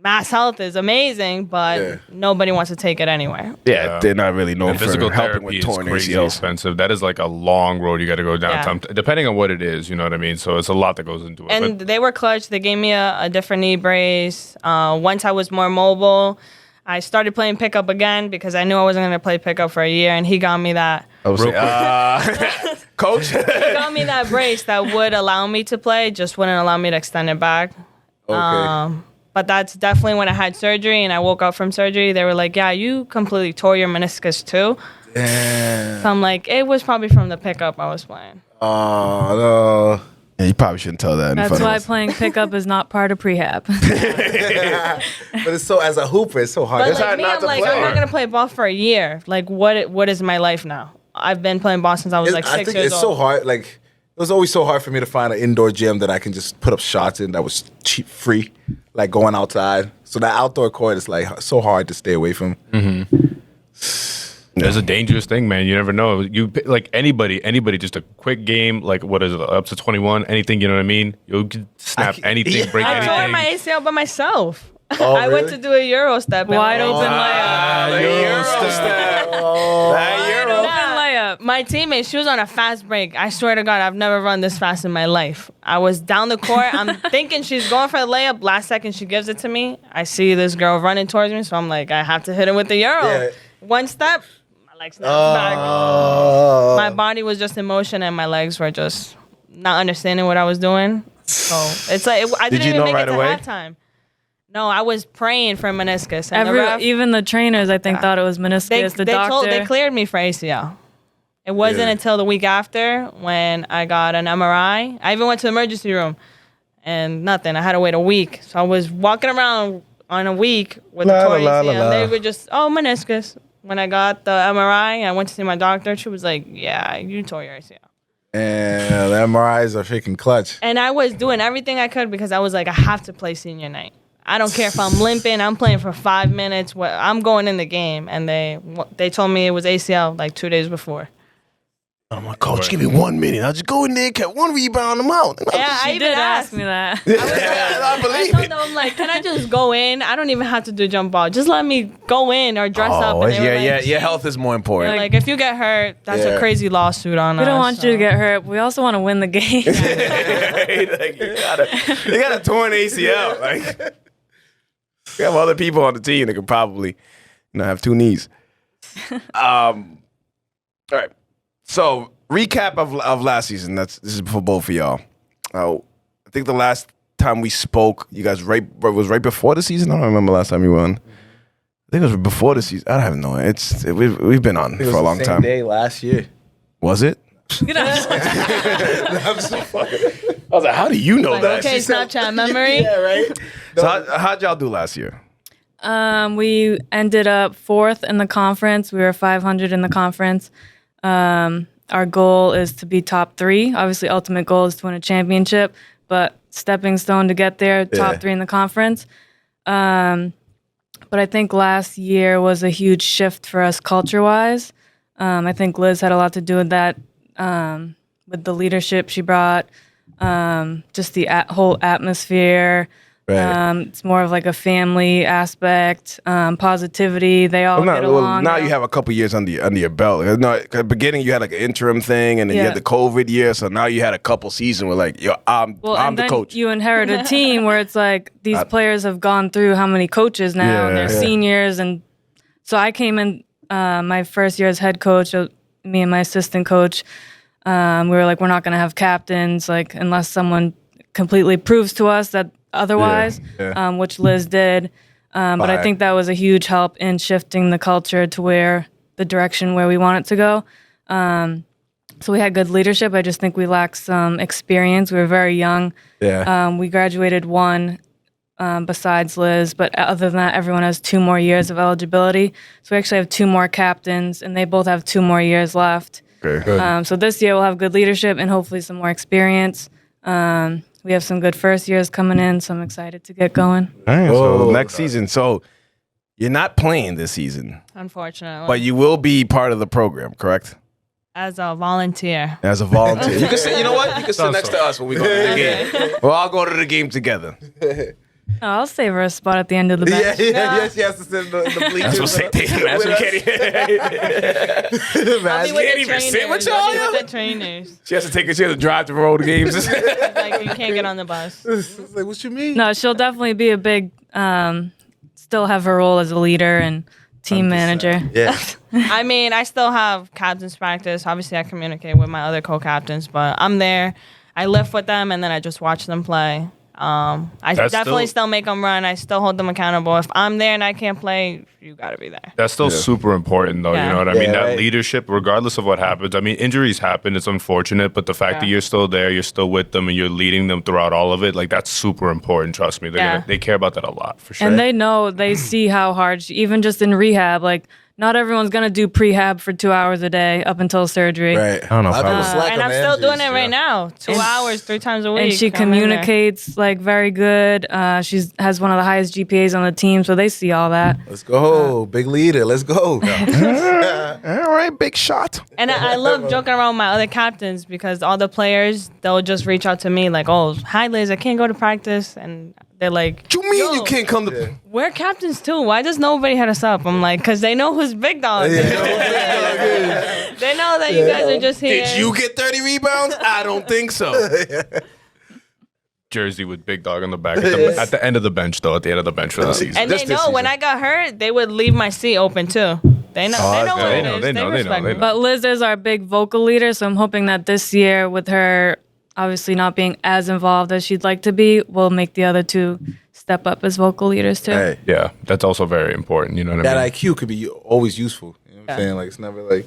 Mass Health is amazing, but nobody wants to take it anywhere. Yeah, they're not really known for physical helping therapy with torn is crazy ACLs. expensive. That is like a long road you got to go down, depending on what it is. You know what I mean? So it's a lot that goes into it. And they were clutch. They gave me a different knee brace. Once I was more mobile, I started playing pickup again because I knew I wasn't going to play pickup for a year, and he got me that. Coach? He got me that brace that would allow me to play, just wouldn't allow me to extend it back. Okay. But that's definitely when I had surgery and I woke up from surgery. They were like, yeah, you completely tore your meniscus too. Damn. So I'm like, it was probably from the pickup I was playing. Oh, no. Yeah, you probably shouldn't tell that in That's front why of us. playing pickup is not part of prehab. But it's so, as a hooper, it's so hard. But It's like hard me, not I'm to like, play. I'm not going to play ball for a year. Like, what is my life now? I've been playing ball since I was like 6 I think years it's old. so hard. Like, it was always so hard for me to find an indoor gym that I can just put up shots in that was cheap, free, like going outside. So that outdoor court is like so hard to stay away from. It's a dangerous thing, man. You never know. You like anybody, just a quick game, like what is it, up to 21, anything, you know what I mean? You could snap anything, break I tore anything. my ACL by myself. Oh, I went really? to do a Euro step. Wide open layup. Wide open layup. My teammate, she was on a fast break. I swear to God, I've never run this fast in my life. I was down the court. I'm thinking she's going for a layup. Last second, she gives it to me. I see this girl running towards me, so I'm like, I have to hit it with the Euro. Yeah. One step, my leg snaps back. My body was just in motion, and my legs were just not understanding what I was doing. So it's like I Did didn't you even know make right it to away? halftime. No, I was praying for meniscus. And the ref, Even the trainers, I think, thought it was meniscus. The doctor. they cleared me for ACL. It wasn't until the week after when I got an MRI. I even went to the emergency room and nothing. I had to wait a week. So I was walking around on a week with a torn ACL. They were just, meniscus. When I got the MRI, I went to see my doctor. She was like, yeah, you tore your ACL. And the MRIs are freaking clutch. And I was doing everything I could because I was like, I have to play senior night. I don't care if I'm limping. I'm playing for 5 minutes. I'm going in the game. And they told me it was ACL like 2 days before. I'm like, coach, give me 1 minute. I'll just go in there, get one rebound, I'm out. Yeah, I She even did asked ask me that. I I believe told it. them, I'm like, can I just go in? I don't even have to do jump ball. Just let me go in or dress up. Oh, And they were like, your health is more important. Like, if you get hurt, that's a crazy lawsuit on us. We don't want you to get hurt. We also want to win the game. Like, you got a torn ACL. Like, you have other people on the team that could probably have two knees. All right. So, recap of last season. This is for both of y'all. I think the last time we spoke, you guys was right before the season. I don't remember last time you were on. I think it was before the season. I don't know. We've been on for a long time. Day last year. Was it? I'm so fucking. I was like, how do you know Like, that? okay, Snapchat memory. Yeah, right. So how'd y'all do last year? We ended up 4th in the conference. We were 500 in the conference. Our goal is to be top 3. Obviously, ultimate goal is to win a championship, but stepping stone to get there, top 3 in the conference. But I think last year was a huge shift for us culture-wise. I think Liz had a lot to do with that, with the leadership she brought, just the whole atmosphere. Right. It's more of like a family aspect, positivity. They all get along. Now you have a couple years under your belt. No, at the beginning you had like an interim thing, and then you had the COVID year. So now you had a couple seasons where like, yo, I'm and the then coach. you inherit a team where it's like these players have gone through how many coaches now, and they're seniors, and So I came in my first year as head coach. Me and my assistant coach, we were like, we're not going to have captains, like unless someone completely proves to us that otherwise, which Liz did. But I think that was a huge help in shifting the culture to where the direction where we want it to go. So we had good leadership. I just think we lacked some experience. We were very young. Yeah. We graduated one besides Liz, but other than that, everyone has 2 more years of eligibility. So we actually have 2 more captains, and they both have 2 more years left. Okay. Good. So this year we'll have good leadership and hopefully some more experience. We have some good first years coming in, so I'm excited to get going. So next season. So you're not playing this season, Unfortunately. but you will be part of the program, correct? As a volunteer. As a volunteer. You can sit, you know what? You can sit next to us when we go to the game. We'll all go to the game together. Oh, I'll save her a spot at the end of the bench. Yes, she has to sit in the bleachers. That's what sick thing. Imagine I'll be with can't the even sit with trainers. y'all, I'll be yo? with the trainers. She has to drive to road games. Like, you can't get on the bus. It's like, what you mean? No, she'll definitely be a big, still have her role as a leader and team manager. Yeah. I mean, I still have captain's practice. Obviously, I communicate with my other co-captains, but I'm there. I lift with them, and then I just watch them play. I That's definitely still- still make them run. I still hold them accountable. If I'm there and I can't play, you got to be there. That's still super important, though. Yeah. You know what I mean? Yeah, That right. leadership, regardless of what happens. I mean, injuries happen. It's unfortunate, but the fact that you're still there, you're still with them, and you're leading them throughout all of it, like that's super important. Trust me, they care about that a lot for sure. And they know, they see how hard, even just in rehab, like not everyone's going to do prehab for 2 hours a day up until surgery. Right. I don't know if I would. slack And on I'm the still injuries, doing it right now. 2 hours, 3 times a week. And she I'm in there. communicates like very good. She has one of the highest GPAs on the team, so they see all that. Let's go. Big leader. Let's go. All right, big shot. And I love joking around with my other captains because all the players, they'll just reach out to me like, oh, hi, Liz, I can't go to practice. And they're like, What you mean "Yo, you can't come to? we're captains too. Why does nobody hit us up?" I'm like, because they know who's big dog. They know that you guys are just here. Did you get 30 rebounds? I don't think so. Jersey with Big Dog on the back at the end of the bench, though. At the end of the bench for the season. And Just they this know when season. I got hurt, they would leave my seat open too. They know. They know what they it know, is. they know, they respect know, they me. know. But Liz is our big vocal leader, so I'm hoping that this year, with her obviously not being as involved as she'd like to be, we'll make the other 2 step up as vocal leaders too. Hey, Yeah, that's also very important. You know what I that mean? IQ could be always useful. You know what I'm saying? Like, it's never like,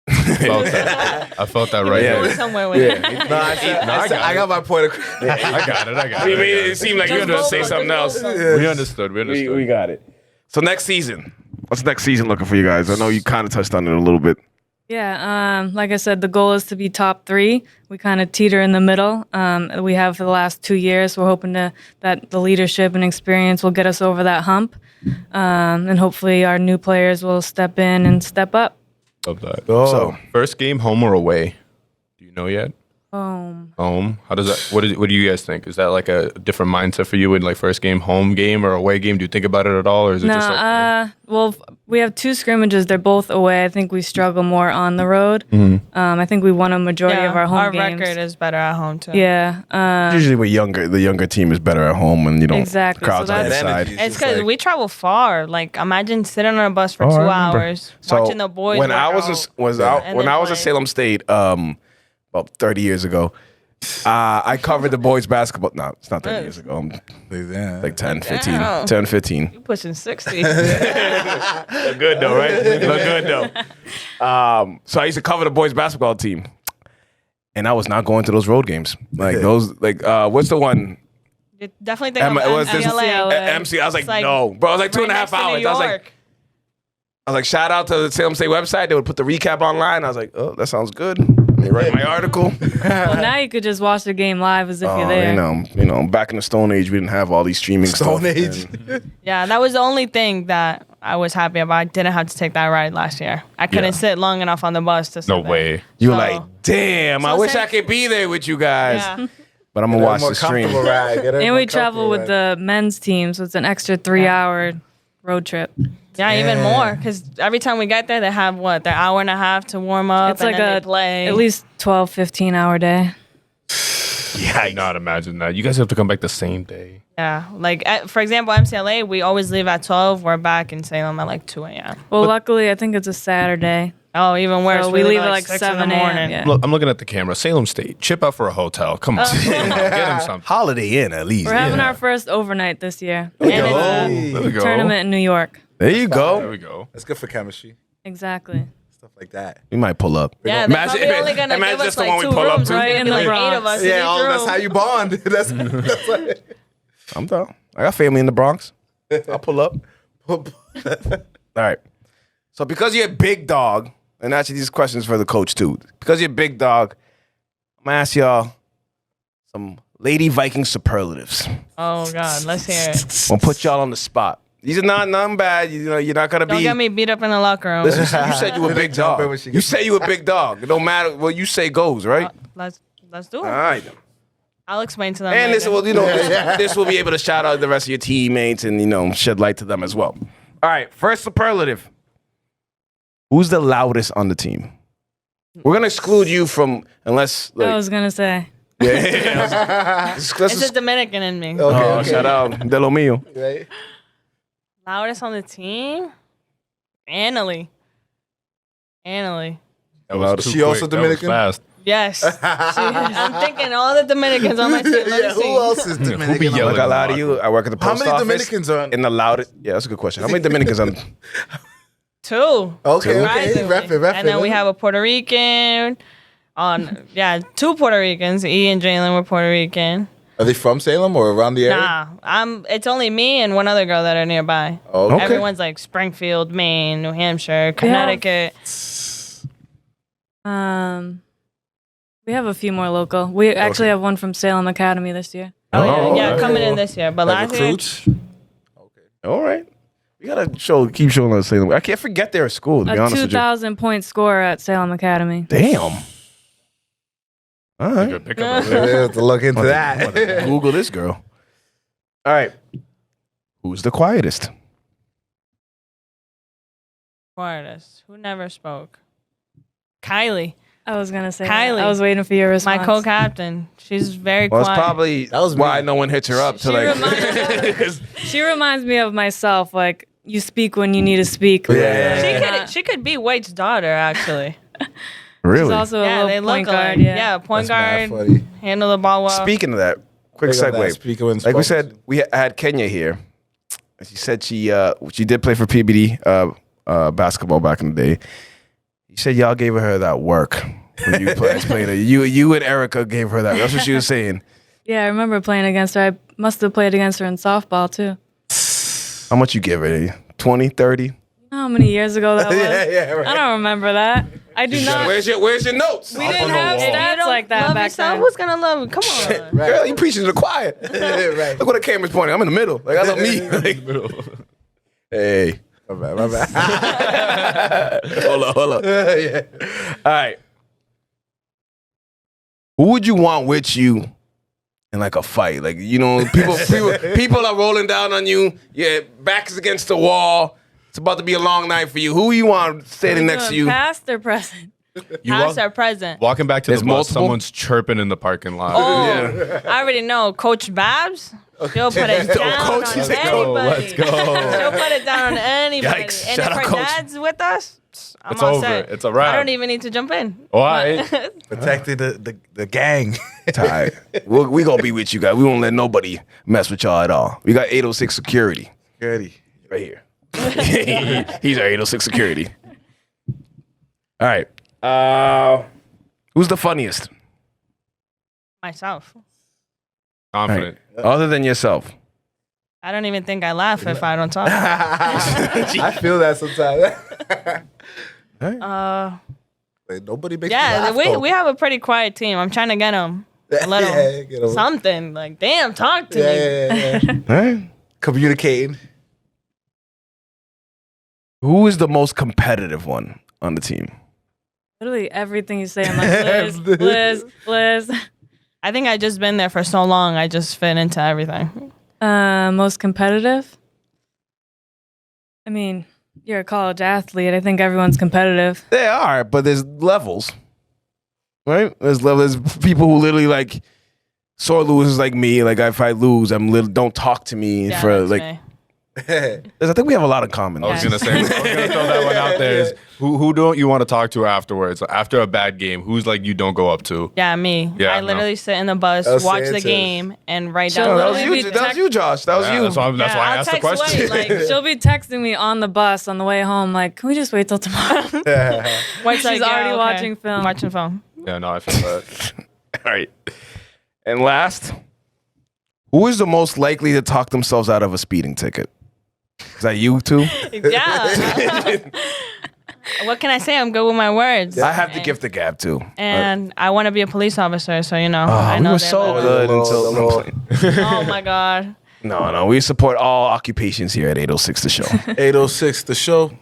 I felt that right Going there. somewhere with it. no, I got my point across. I got it. I mean, it seemed like you had to say something else. We understood. We understood. We got it. So next season, what's next season looking for you guys? I know you kind of touched on it a little bit. Yeah, like I said, the goal is to be top 3. We kind of teeter in the middle. We have for the last 2 years. We're hoping that the leadership and experience will get us over that hump, and hopefully our new players will step in and step up. Love that. So First game, home or away? Do you know yet? Home. How does that? What do you guys think? Is that like a different mindset for you in like first game, home game, or away game? Do you think about it at all, or is it just like? Well, we have 2 scrimmages. They're both away. I think we struggle more on the road. I think we won a majority of our home games. record is better at home too. Yeah. usually the younger team is better at home, and you don't Exactly. crowds So on the that's- side. It's because we travel far. Like, imagine sitting on a bus for 2 I remember. hours, watching the boys. When work I was out, and when then I was at play. Salem State, about 30 years ago, I covered the boys basketball. No, it's not 30 years ago. Like 10, 15. Damn. 10, 15. You pushing 60. Look good though, right? Look good though. So I used to cover the boys basketball team, and I was not going to those road games. Like those, like what's the one? You definitely think It was this- MCLA. MC. I was like, It's like no, bro. I was like right 2.5 next to New hours. I was like, York. shout out to the Salem State website. They would put the recap online. I was like, oh, that sounds good. They write my article. Well, now you could just watch the game live as if you're there. You know, back in the Stone Age, we didn't have all these streaming Stone stuff. Age. And Yeah, that was the only thing that I was happy about. I didn't have to take that ride last year. I couldn't sit long enough on the bus to sit No there. way. you were So- like, damn, I So wish since- I could be there with you guys. Yeah. But I'm going to watch the stream. And we travel with the men's team, so it's an extra 3-hour road trip. Yeah, even more. Because every time we get there, they have their hour and a half to warm up. It's and like then they play. at least 12, 15-hour day. I cannot imagine that. You guys have to come back the same day. Yeah, like for example, MCLA, we always leave at 12. We're back in Salem at like 2 a.m. Well, luckily, I think it's a Saturday. Oh, even worse. So we leave at like 6 7 in the morning. Yeah. Look, I'm looking at the camera. Salem State. Chip out for a hotel. Come on. Get him something. Holiday Inn, at least. We're having our first overnight this year. There we And go. it's There we a go. tournament in New York. There you There go. we go. That's good for chemistry. Exactly. Stuff like that. We might pull up. Yeah, they're probably only gonna imagine give us just the like one we 2 pull up rooms, to. right? In In the like 8 Bronx. of us. in each that's room. how you bond. that's like, I'm down. I got family in the Bronx. I'll pull up. All right. So because you're a big dog, and actually these questions for the coach too. Because you're a big dog, I'm gonna ask y'all some Lady Viking superlatives. Oh God, let's hear it. I'm gonna put y'all on the spot. These are not nothing bad. You know, you're not gonna Don't be. get me beat up in the locker room. Listen, you said you were a big Jump in dog. when she You gets- say you a big dog. It don't matter what you say goes, right? Let's do it. All right. then. I'll explain to them. And this later. will, this will be able to shout out the rest of your teammates and shed light to them as well. All right, first superlative. Who's the loudest on the team? We're gonna exclude you from unless. I was gonna say. It's a Dominican in me. Oh, shout out de lo mío. right? Loudest on the team? Annalie. That Loud. was too She also quick. That was Dominican? fast. Yes. I'm thinking all the Dominicans on my team. Let me Yeah, see. who else is Dominican? Who be on yelling? Like I lie to you, I work at the How post many office. Dominicans are on- in the loudest? Yeah, that's a good question. How many Dominicans on? 2. Okay, Surprisingly. rep it. And then we have a Puerto Rican. 2 Puerto Ricans. E and Jalen were Puerto Rican. Are they from Salem or around the area? Nah, it's only me and one other girl that are nearby. Oh, okay. Everyone's like Springfield, Maine, New Hampshire, Connecticut. We have a few more local. We actually have one from Salem Academy this year. Oh, yeah, okay. coming in this year. But Like last year, recruits? All right, we gotta keep showing us. I can't forget they're at school. To be A honest with you. 2,000 point score at Salem Academy. Damn. All right. Good pickup. We have to look into that. Google this girl. All right. Who's the quietest? quietest. Who never spoke? Kylie. I was gonna say Kylie. that. I was waiting for your response. My co-captain. She's very Well, it's quiet. probably That was why me. no one hits her up to She like. She reminds me of myself. Like you speak when you need to speak. Yeah. She could be Waite's daughter, actually. She's Really? also a Yeah, they little look point alike. guard. Yeah. Yeah, point That's mad guard, funny. handle the ball well. Speaking of that, quick Speaking of that, segue. speaking when Like we spoken. said, we had Kenya here. She said she did play for PBD basketball back in the day. You said y'all gave her that work when you played. You and Erica gave her that. That's what she was saying. Yeah, I remember playing against her. I must have played against her in softball too. How much you give her? 20, 30? You know how many years ago that was? yeah, right. I don't remember that. I do not. Where's your notes? We didn't have stats like that love back yourself? then. Who's gonna love you? Come on. Girl, you preaching to the choir. Right. Look where the camera's pointing. I'm in the middle. Like I love me. Like, hey. My bad. Hold up. Yeah. All right. Who would you want with you in like a fight? Like, people are rolling down on you. Yeah, back is against the wall. It's about to be a long night for you. Who you want standing next to you? Past or present? You Past walk, or present? walking back to There's the bus, multiple? someone's chirping in the parking lot. Oh, I already know. Coach Babs. She'll put it down Coach, on you said anybody. coach. Let's go. She'll put it down on anybody. Yikes. And Shout if out, her Coach. dad's with us, I'm It's all over. set. It's a wrap. I don't even need to jump in. Why? Protecting the gang. All right. We going to be with you guys. We won't let nobody mess with y'all at all. We got 806 security Security. right here. He's our 806 security. All right. Who's the funniest? Myself. Confident. Other than yourself. I don't even think I laugh if I don't talk. I feel that sometimes. Like, nobody makes me Yeah, laugh, though. we have a pretty quiet team. I'm trying to get them. Let Yeah, them get 'em. something. Like, damn, talk to me. Yeah. All right. Communicating. Who is the most competitive one on the team? Literally everything you say, I'm like, Liz. I think I just been there for so long. I just fit into everything. Most competitive? I mean, you're a college athlete. I think everyone's competitive. They are, but there's levels. Right? There's people who literally like sore losers like me. Like if I lose, don't talk to me Yeah, for that's like. me. I think we have a lot in common. I was gonna say, I was gonna throw that one out there. Is who don't you want to talk to afterwards? After a bad game, who's like you don't go up to? Yeah, me. Yeah, I no. literally sit in the bus, That was watch the Santos. game, and write She'll down. That was literally you. be That was you, Josh. That was Yeah, you. that's why I Yeah, asked the I'll text question. Wade, like, She'll be texting me on the bus on the way home, like, can we just wait till tomorrow? White's She's already watching film. Watching film. Yeah, no, I feel that. All right. And last, who is the most likely to talk themselves out of a speeding ticket? Is that you too? Yeah. What can I say? I'm good with my words. I have to gift the gab too. And I want to be a police officer, so you know. I we know were that so level. good until. Oh my god. No, we support all occupations here at 806 The Show. 806 the show.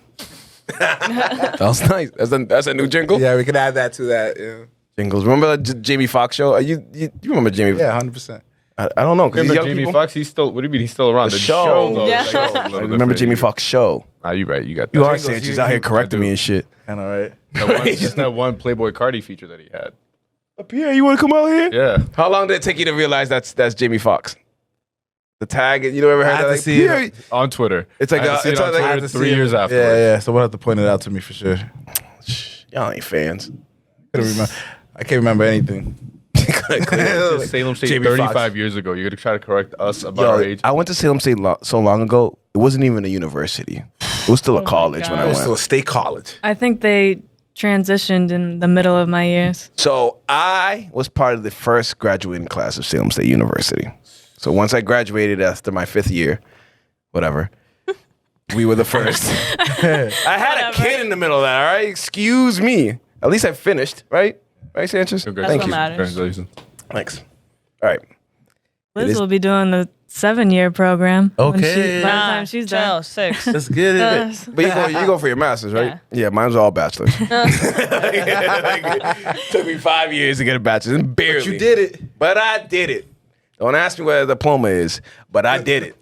That was nice. That's a new jingle. Yeah, we can add that to that. Yeah, Jingles. Remember the Jamie Foxx show? You remember Jamie? yeah, 100%. I don't know. 'Cause these Remember young Jamie people- Foxx? He's still. What do you mean? He's still around? The show. though, Yeah. is, like, a little I remember different. Jamie Foxx show. You right. You got that. You are Jingles, saying she's you- out here you- correcting I do. me and shit. I know, right? Just that one Playboy Cardi feature that he had. Pierre, you want to come out here? Yeah. How long did it take you to realize that's Jamie Foxx? The tag, you know, ever heard I had that? to Like, see it. Pierre, On Twitter. It's like I had to a- see it it's on like- I Twitter had to 3 see it. years after. Yeah. Someone had to point it out to me for sure. y'all ain't fans. Couldn't remember. I can't remember anything. To Salem State Jamie 35 Foxx. years ago. You're gonna try to correct us about our Yo, age. I went to Salem State so long ago. It wasn't even a university. It was still a college when I It was went. still a state college. I think they transitioned in the middle of my years. So I was part of the first graduating class of Salem State University. So once I graduated after my 5th year, whatever, we were the first. I had a kid in the middle of that, all right? Excuse me. At least I finished, right? Right, Sanchez? That's Thank what you. matters. Congratulations. Thanks. All right. Liz is- will be doing the 7-year program. when Okay. by the time she's chill, done. 6. Let's get Uh, But you go for your master's, right? Yeah, mine was all bachelor's. Took me 5 years to get a bachelor's, and barely. You did it. But I did it. Don't ask me where the diploma is, but I did it.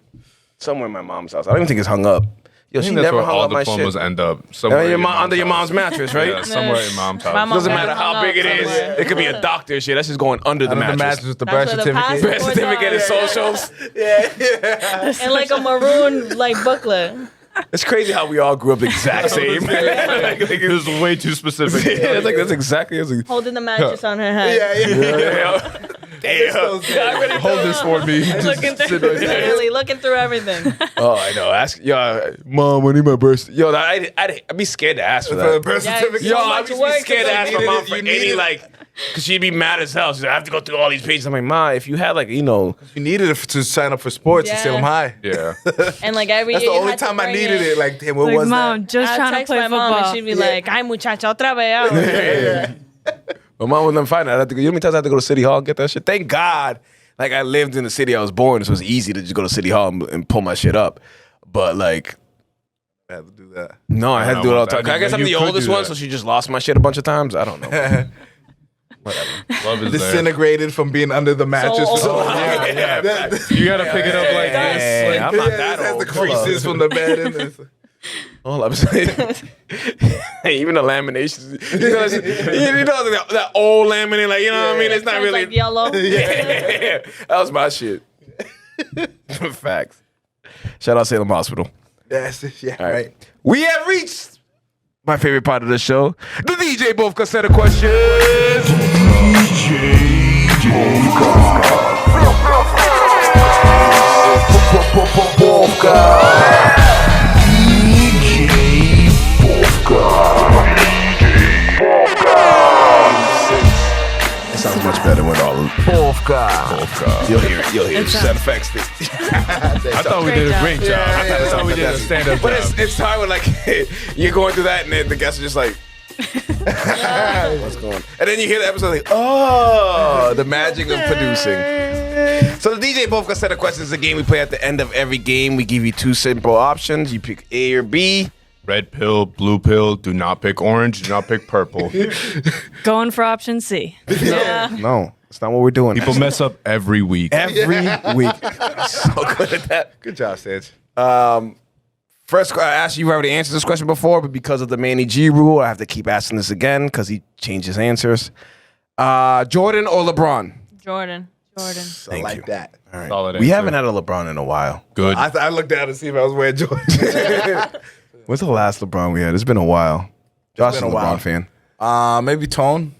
Somewhere in my mom's house. I don't even think it's hung up. Yo, I she think that's never where hung all up my diplomas shit. end up. Somewhere in Under your mom's house. mattress, right? Yeah, somewhere in mom's house. My mom Doesn't never matter hung how up big it is. somewhere. It could be a doctor shit. That's just going under the Under the mattress. mattress with the That's birth where the certificate. passport- Certificate and socials. And like a maroon like booklet. It's crazy how we all grew up the exact same. It was way too specific. Yeah, it's like that's exactly. It's like, Holding the mattress on her head. damn. Hold this for me. Looking through, literally looking through everything. Oh, I know. Ask, yo, mom, I need my birth. Yo, I'd be scared to ask for For the that. birth Yeah, certificate. Yo, so I'd much be work scared to to ask do. my You mom needed for it. You any needed like, cause she'd be mad as hell. She's like, I have to go through all these pages. I'm like, Ma, if you had like, you know, You needed it to sign up for sports at Yeah. Salem High. Yeah. And like every That's year the you only had to time I bring needed it. Like, damn, what Like, was Mom, that? just I'd trying to text play my football. mom and she'd be like, "Ay muchacha, otra vez." my mom wouldn't find out. I had to go. You know how many times I had to go to City Hall and get that shit? Thank God. Like I lived in the city I was born, so it was easy to just go to City Hall and pull my shit up. But like, I had to do that. no, I had to do it all the time. I guess I'm You the could oldest do one, that. so she just lost my shit a bunch of times. I don't know. Love is there. Disintegrated from being under the mattress for so old. long. Yeah. That- You gotta pick it up like this. Hey, I'm not yeah, that this has old. the creases from the bed. And this. Hold up. Hey, even the laminations. You know that old laminate, like, you know what I mean? It's not Turns, really. like yellow. Yeah, that was my shit. Facts. Shout out Salem Hospital. Yes, yeah, All right. right. We have reached my favorite part of the show, the DJ Bovka set of questions. It sounds much better with all of Bovka. You'll hear it. You'll hear it. Sound effects. I thought we did a great job. I thought we did a stand-up But job. it's hard when like you're going through that and then the guests are just like, what's going on? And then you hear the episode like, oh, the magic of producing. So the DJ Bovka set of questions is a game we play at the end of every game. We give you two simple options. You pick A or B. Red pill, blue pill. Do not pick orange. Do not pick purple. Going for option C. Yeah. No, that's not what we're doing. People mess up every week. every week. So good at that. Good job, Sage. First, I asked you already answered this question before, but because of the Manny G rule, I have to keep asking this again because he changed his answers. Jordan or LeBron? Jordan. Jordan. I like that. All right. Solid We answer. haven't had a LeBron in a while. Good. I looked down to see if I was wearing Jordan. When's the last LeBron we had? It's been a while. Josh is a been a while. LeBron fan. Maybe Tone.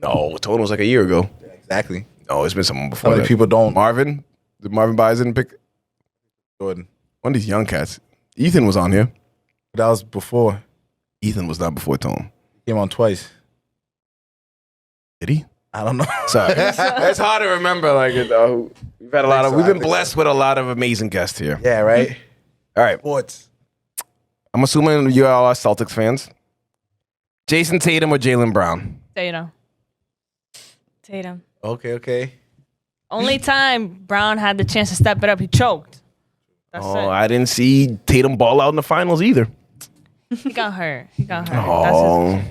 No, Tone was like a year ago. Exactly. No, it's been someone How before many that. people don't Marvin? Did Marvin Bison pick Jordan? one of these young cats? Ethan was on here. That was before. Ethan was not before Tone. Came on twice. Did he? I don't know. Sorry. It's hard to remember. Like we've had a lot of. We've been blessed with a lot of amazing guests here. Yeah, right. All right. Sports. I'm assuming you all are Celtics fans. Jason Tatum or Jaylen Brown? Tatum. Tatum. Okay. Only time Brown had the chance to step it up, he choked. That's it. I didn't see Tatum ball out in the finals either. He got hurt. That's Oh,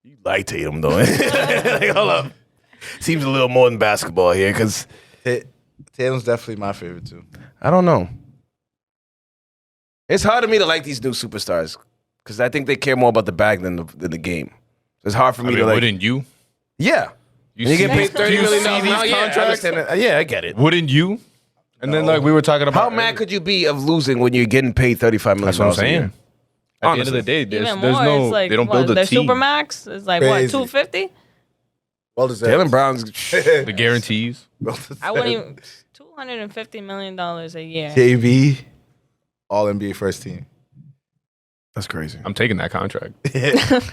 you like Tatum though? Like, hold up. Seems a little more than basketball here because Tatum's definitely my favorite too. I don't know. It's hard for me to like these new superstars because I think they care more about the bag than the game. It's hard for me to like. Wouldn't you? Yeah. You You get see- paid $30 do you million see these now. Yeah, I contracts? understand it. Yeah, I get it. Wouldn't you? And then like we were talking about How mad could you be of losing when you're getting paid $35 million? That's what I'm a saying. year? At the end of Honestly. the day, there's Even no more. It's like, they don't what, build a their team. Supermax is like Crazy. what, 250? Well deserved. Jaylen Brown's. The guarantees. I wouldn't even $250 million a year. JV, All NBA first team. That's crazy. I'm taking that contract.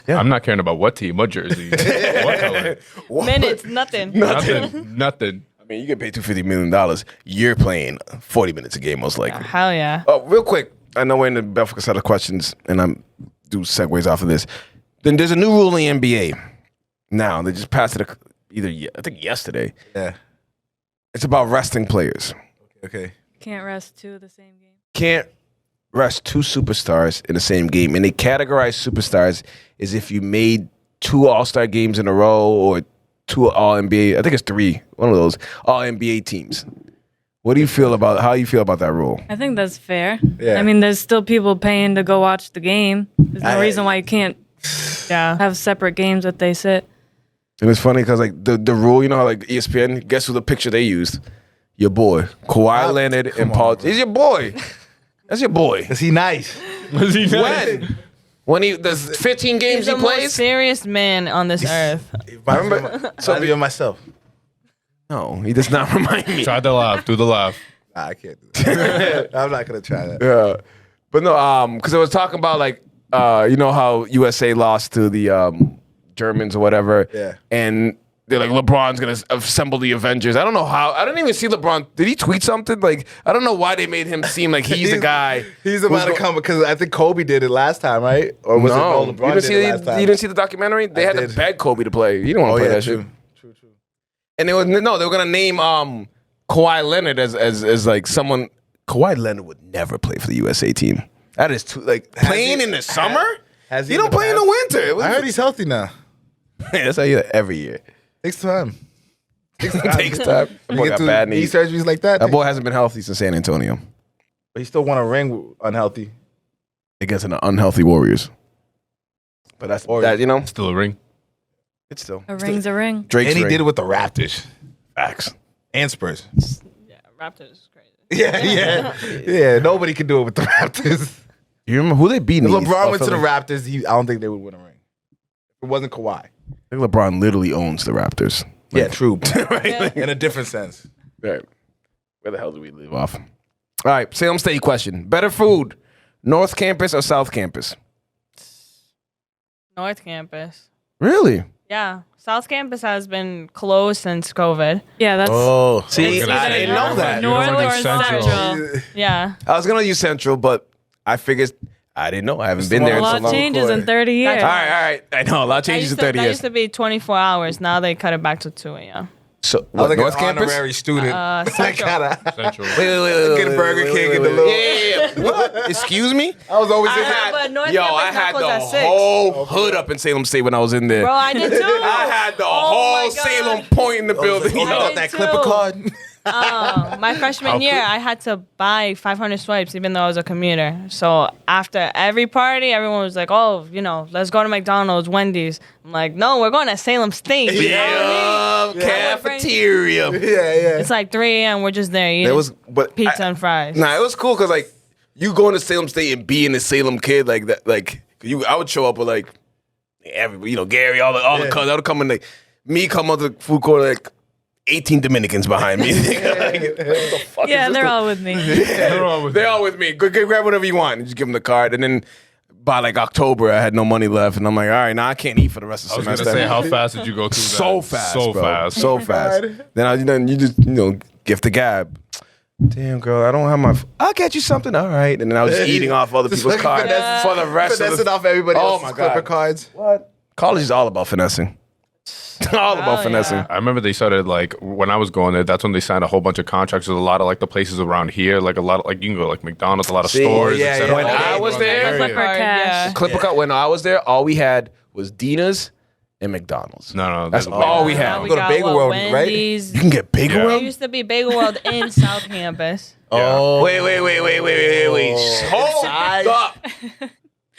I'm not caring about what team, what jersey, what color. Minutes, nothing. Nothing. I mean, you get paid $250 million. You're playing 40 minutes a game, most likely. Hell yeah. Oh, real quick. I know we're in the Belfast set of questions, and I'm do segues off of this. Then there's a new rule in the NBA. Now they just passed it I think yesterday. Yeah. It's about resting players. Okay. Can't rest two of the same game. Can't rest two superstars in the same game, and they categorize superstars as if you made 2 All-Star games in a row or 2 All-NBA. I think it's 3. One of those All-NBA teams. How do you feel about that rule? I think that's fair. Yeah. I mean, there's still people paying to go watch the game. There's no reason why you can't Yeah. have separate games that they sit. And it's funny because like the rule, you know how like ESPN, guess who the picture they used? Your boy, Kawhi Leonard and Paul. He's your boy. That's your boy. Is he nice? When he does 15 games He's he the most plays? serious man on this earth. I remember. So be myself. No, he does not remind me. Try the laugh. Do the laugh. Nah, I can't do that. I'm not gonna try that. Yeah, but no, because I was talking about like, you know how USA lost to the Germans or whatever. Yeah. And they're like, LeBron's gonna assemble the Avengers. I don't know how. I didn't even see LeBron. Did he tweet something? Like, I don't know why they made him seem like he's the guy. He's about to come because I think Kobe did it last time, right? Or was No, it LeBron you didn't did it last time? You didn't see the documentary? They had to did. beg Kobe to play. You don't want to play that true. shit. And they were gonna name Kawhi Leonard as like someone. Kawhi Leonard would never play for the USA team. That is too like playing in the summer. Has You don't play in the winter. I heard he's healthy now. That's how you every year. Takes time. Takes time. That boy You get got through bad knee knees. surgeries like that. That boy hasn't been healthy since San Antonio But he still won a ring unhealthy. against an unhealthy Warriors. But that's that. You know, Still a ring. it's still A ring's a ring. Drake's And he ring. did it with the Raptors Facts. and Spurs. Yeah, Raptors is crazy. Yeah. Nobody can do it with the Raptors. You remember who they beat? If LeBron went to the Raptors, I don't think they would win a ring. It wasn't Kawhi. I think LeBron literally owns the Raptors. Yeah, true. In a different sense. Right. Where the hell do we live off? All right, Salem State question. Better food, North Campus or South Campus? North Campus. Really? Yeah. South Campus has been closed since COVID. Yeah, that's See, It's I either didn't know that. North don't or think Central. Central. Yeah. I was going to use Central, but I ffigured I didn't know. I haven't been there a in so lot long. changes in 30 years. All right. I know. A lot changes in 30 That years. used to be 24 hours. Now they cut it back to 2 a.m. So, I was what, like North an Campus? honorary student. I Central. gotta Central. Wait. get a Burger King and the little. Yeah. What? Excuse me? I was always in I had- there. But North Yo, Campus I now had closed the at 6. whole hood up in Salem State when I was in there. Bro, I did too. I had the Oh whole my God. Salem point in the building. Oh, you got that too. Clipper card? My freshman year, I had to buy 500 swipes, even though I was a commuter. So after every party, everyone was like, "Oh, let's go to McDonald's, Wendy's." I'm like, "No, we're going to Salem State." You know what I mean? Yeah, I would bring cafeteria. Yeah. It's like 3 a.m. We're just there eating pizza and fries. Nah, it was cool because like you going to Salem State and being a Salem kid like that, like I would show up with like everybody, Gary, all the cousins. I would come in like me come out the food court like 18 Dominicans behind me. Yeah, they're all with me. They're all with me. Go grab whatever you want and just give them the card. And then by like October, I had no money left, and I'm like, all right, now I can't eat for the rest of the semester. I was gonna say, how fast did you go through that? So fast, so bro. fast, so fast. Then you just gift the gab. Damn, girl, I don't have my. I'll get you something. All right, and then I was just eating off other people's cards for the rest of the. Finessing off everybody else's my Clipper God. cards. What? College is all about finessing. All about finessing. I remember they started like when I was going there. That's when they signed a whole bunch of contracts with a lot of like the places around here. Like a lot of like you can go like McDonald's, a lot of stores. yeah, et cetera. When I was there, Clipper cash. Clipper Cut. When I was there, all we had was Dina's and McDonald's. No, That's there's all we Now had. we Go to got, Bagel World, right? Wendy's. You can get Bagel Yeah. There World. used to be Bagel World in South Campus. Oh, Wait. Hold up.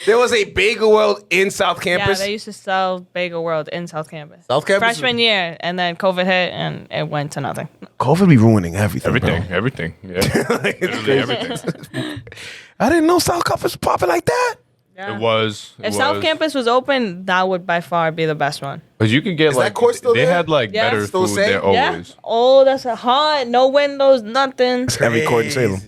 There was a Bagel World in South Yeah, Campus. they used to sell Bagel World in South Campus. South Campus. Freshman year, and then COVID hit, and it went to nothing. COVID be ruining everything. Everything. Yeah, literally everything. I didn't know South Campus was popping like that. Yeah. It was. If South Campus was open, that would by far be the best one. Because you can get that like court still they there? had like Yeah. better Still food the same? there Yeah. always. Oh, that's a hot. No windows, nothing. Every court in Salem.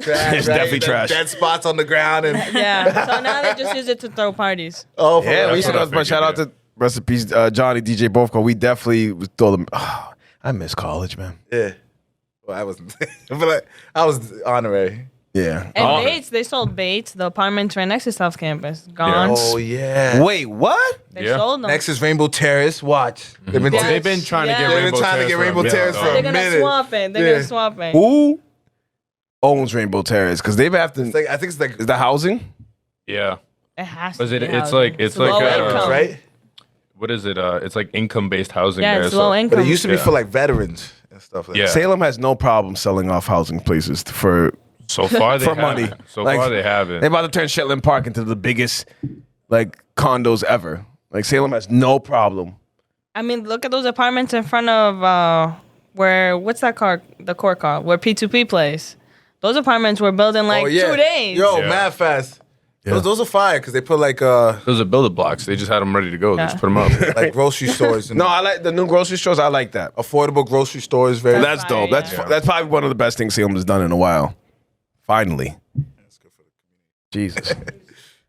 Trash, definitely trash. Dead spots on the ground and Yeah. So now they just use it to throw parties. oh, Yeah, we That's used to what I know. But shout out figured, to rest in peace, Johnny, DJ Bofco. We definitely throw them. Oh, I miss college, man. yeah. Well, I wasn't, but like, I was honorary. Yeah. And Bates, they sold Bates, the apartments right next to South Campus. Gone. Oh yeah. Wait, what? They Yeah. sold them. Next is Rainbow Terrace. Watch. They've been, Yeah. They've been trying to Yeah. get They've been Rainbow trying to Terrace get for a Rainbow minute, Terrace though. for They're a gonna minute. swap it. They're Yeah. gonna swap it. Who owns Rainbow Terrace? Because they've have to. It's like, I think it's like Is the housing? Yeah. It has to. Is it? be It's housing. like it's low like income. right. what is it? It's like income based housing. Yeah, there, it's so- low income. But it used to be Yeah. for like veterans and stuff like Yeah. that. Salem has no problem selling off housing places for So far they for haven't. money. So Like, far they haven't. They're about to turn Shetland Park into the biggest like condos ever. Like Salem has no problem. I mean, look at those apartments in front of what's that car? The court car where P2P plays. Those apartments were built in like 2 days. Yo, Yeah. mad fast. Yeah. Those are fire because they put like Those are builder blocks. They just had them ready to go. They just put them up. like grocery stores and No, I like the new grocery stores. I like that. affordable grocery stores. Very That's fire, dope. That's yeah. that's probably one of the best things Salem has done in a while. Finally. Jesus.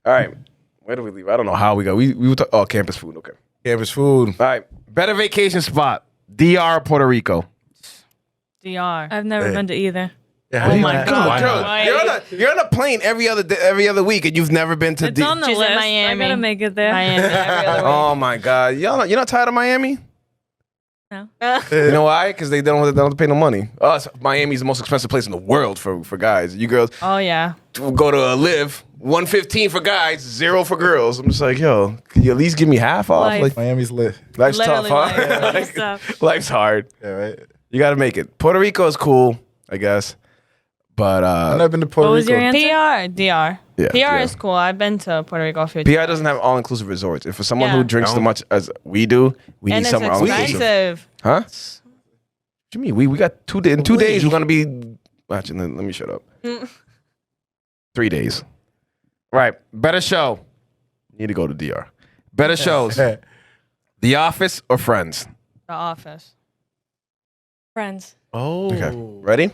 All right. Where do we leave? I don't know how we go. We were campus food. Okay. campus food. All right. Better vacation spot. DR, Puerto Rico. DR. I've never been to either. Yeah, Oh my God. Why Girl, not? you're on a plane every other week, and you've never been to It's on the She's in list. I Miami. gotta make it there. Miami. Every other week. Oh my God, you're not tired of Miami? No. You know why? Because they don't have to pay no money. Miami's the most expensive place in the world for guys. You girls Oh yeah. go to Live, $115 for guys, $0 for girls. I'm just like, yo, can you at least give me half off? Life. Like, Miami's lit. life's tough, Literally huh? life. Good stuff. Life's hard. Yeah, right. You got to make it. Puerto Rico is cool, I guess. But I've never been to Puerto What was Rico. your answer? DR. Yeah, PR DR. is cool. I've been to Puerto Rico a few times. PI doesn't have all-inclusive resorts. If for someone Yeah. who drinks as much as we do, we And need it's somewhere all-inclusive. expensive. Huh? What you mean? We got 2 days. In 2 days, we're gonna be. Actually, let me shut up. 3 days. Right. Better show. Need to go to DR. Better shows. The Office or Friends? The Office. Friends. Oh, Okay. Ready?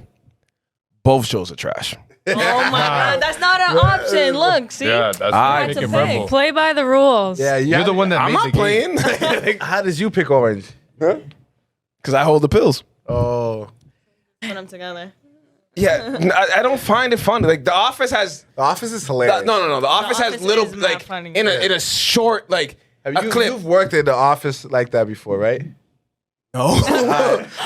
Both shows are trash. Oh my God, that's not an option. Look, see. Yeah, that's I- make That's it a thing. rebel. Play by the rules. yeah. You're the one that I'm made not the game. playing How did you pick Orange? because I hold the pills. Oh, Put them together. Yeah, I don't find it funny. Like The Office has. The Office is hilarious. No. The Office has Office little is not like funny. in a short like Have a you, clip. You've worked in the office like that before, right? No.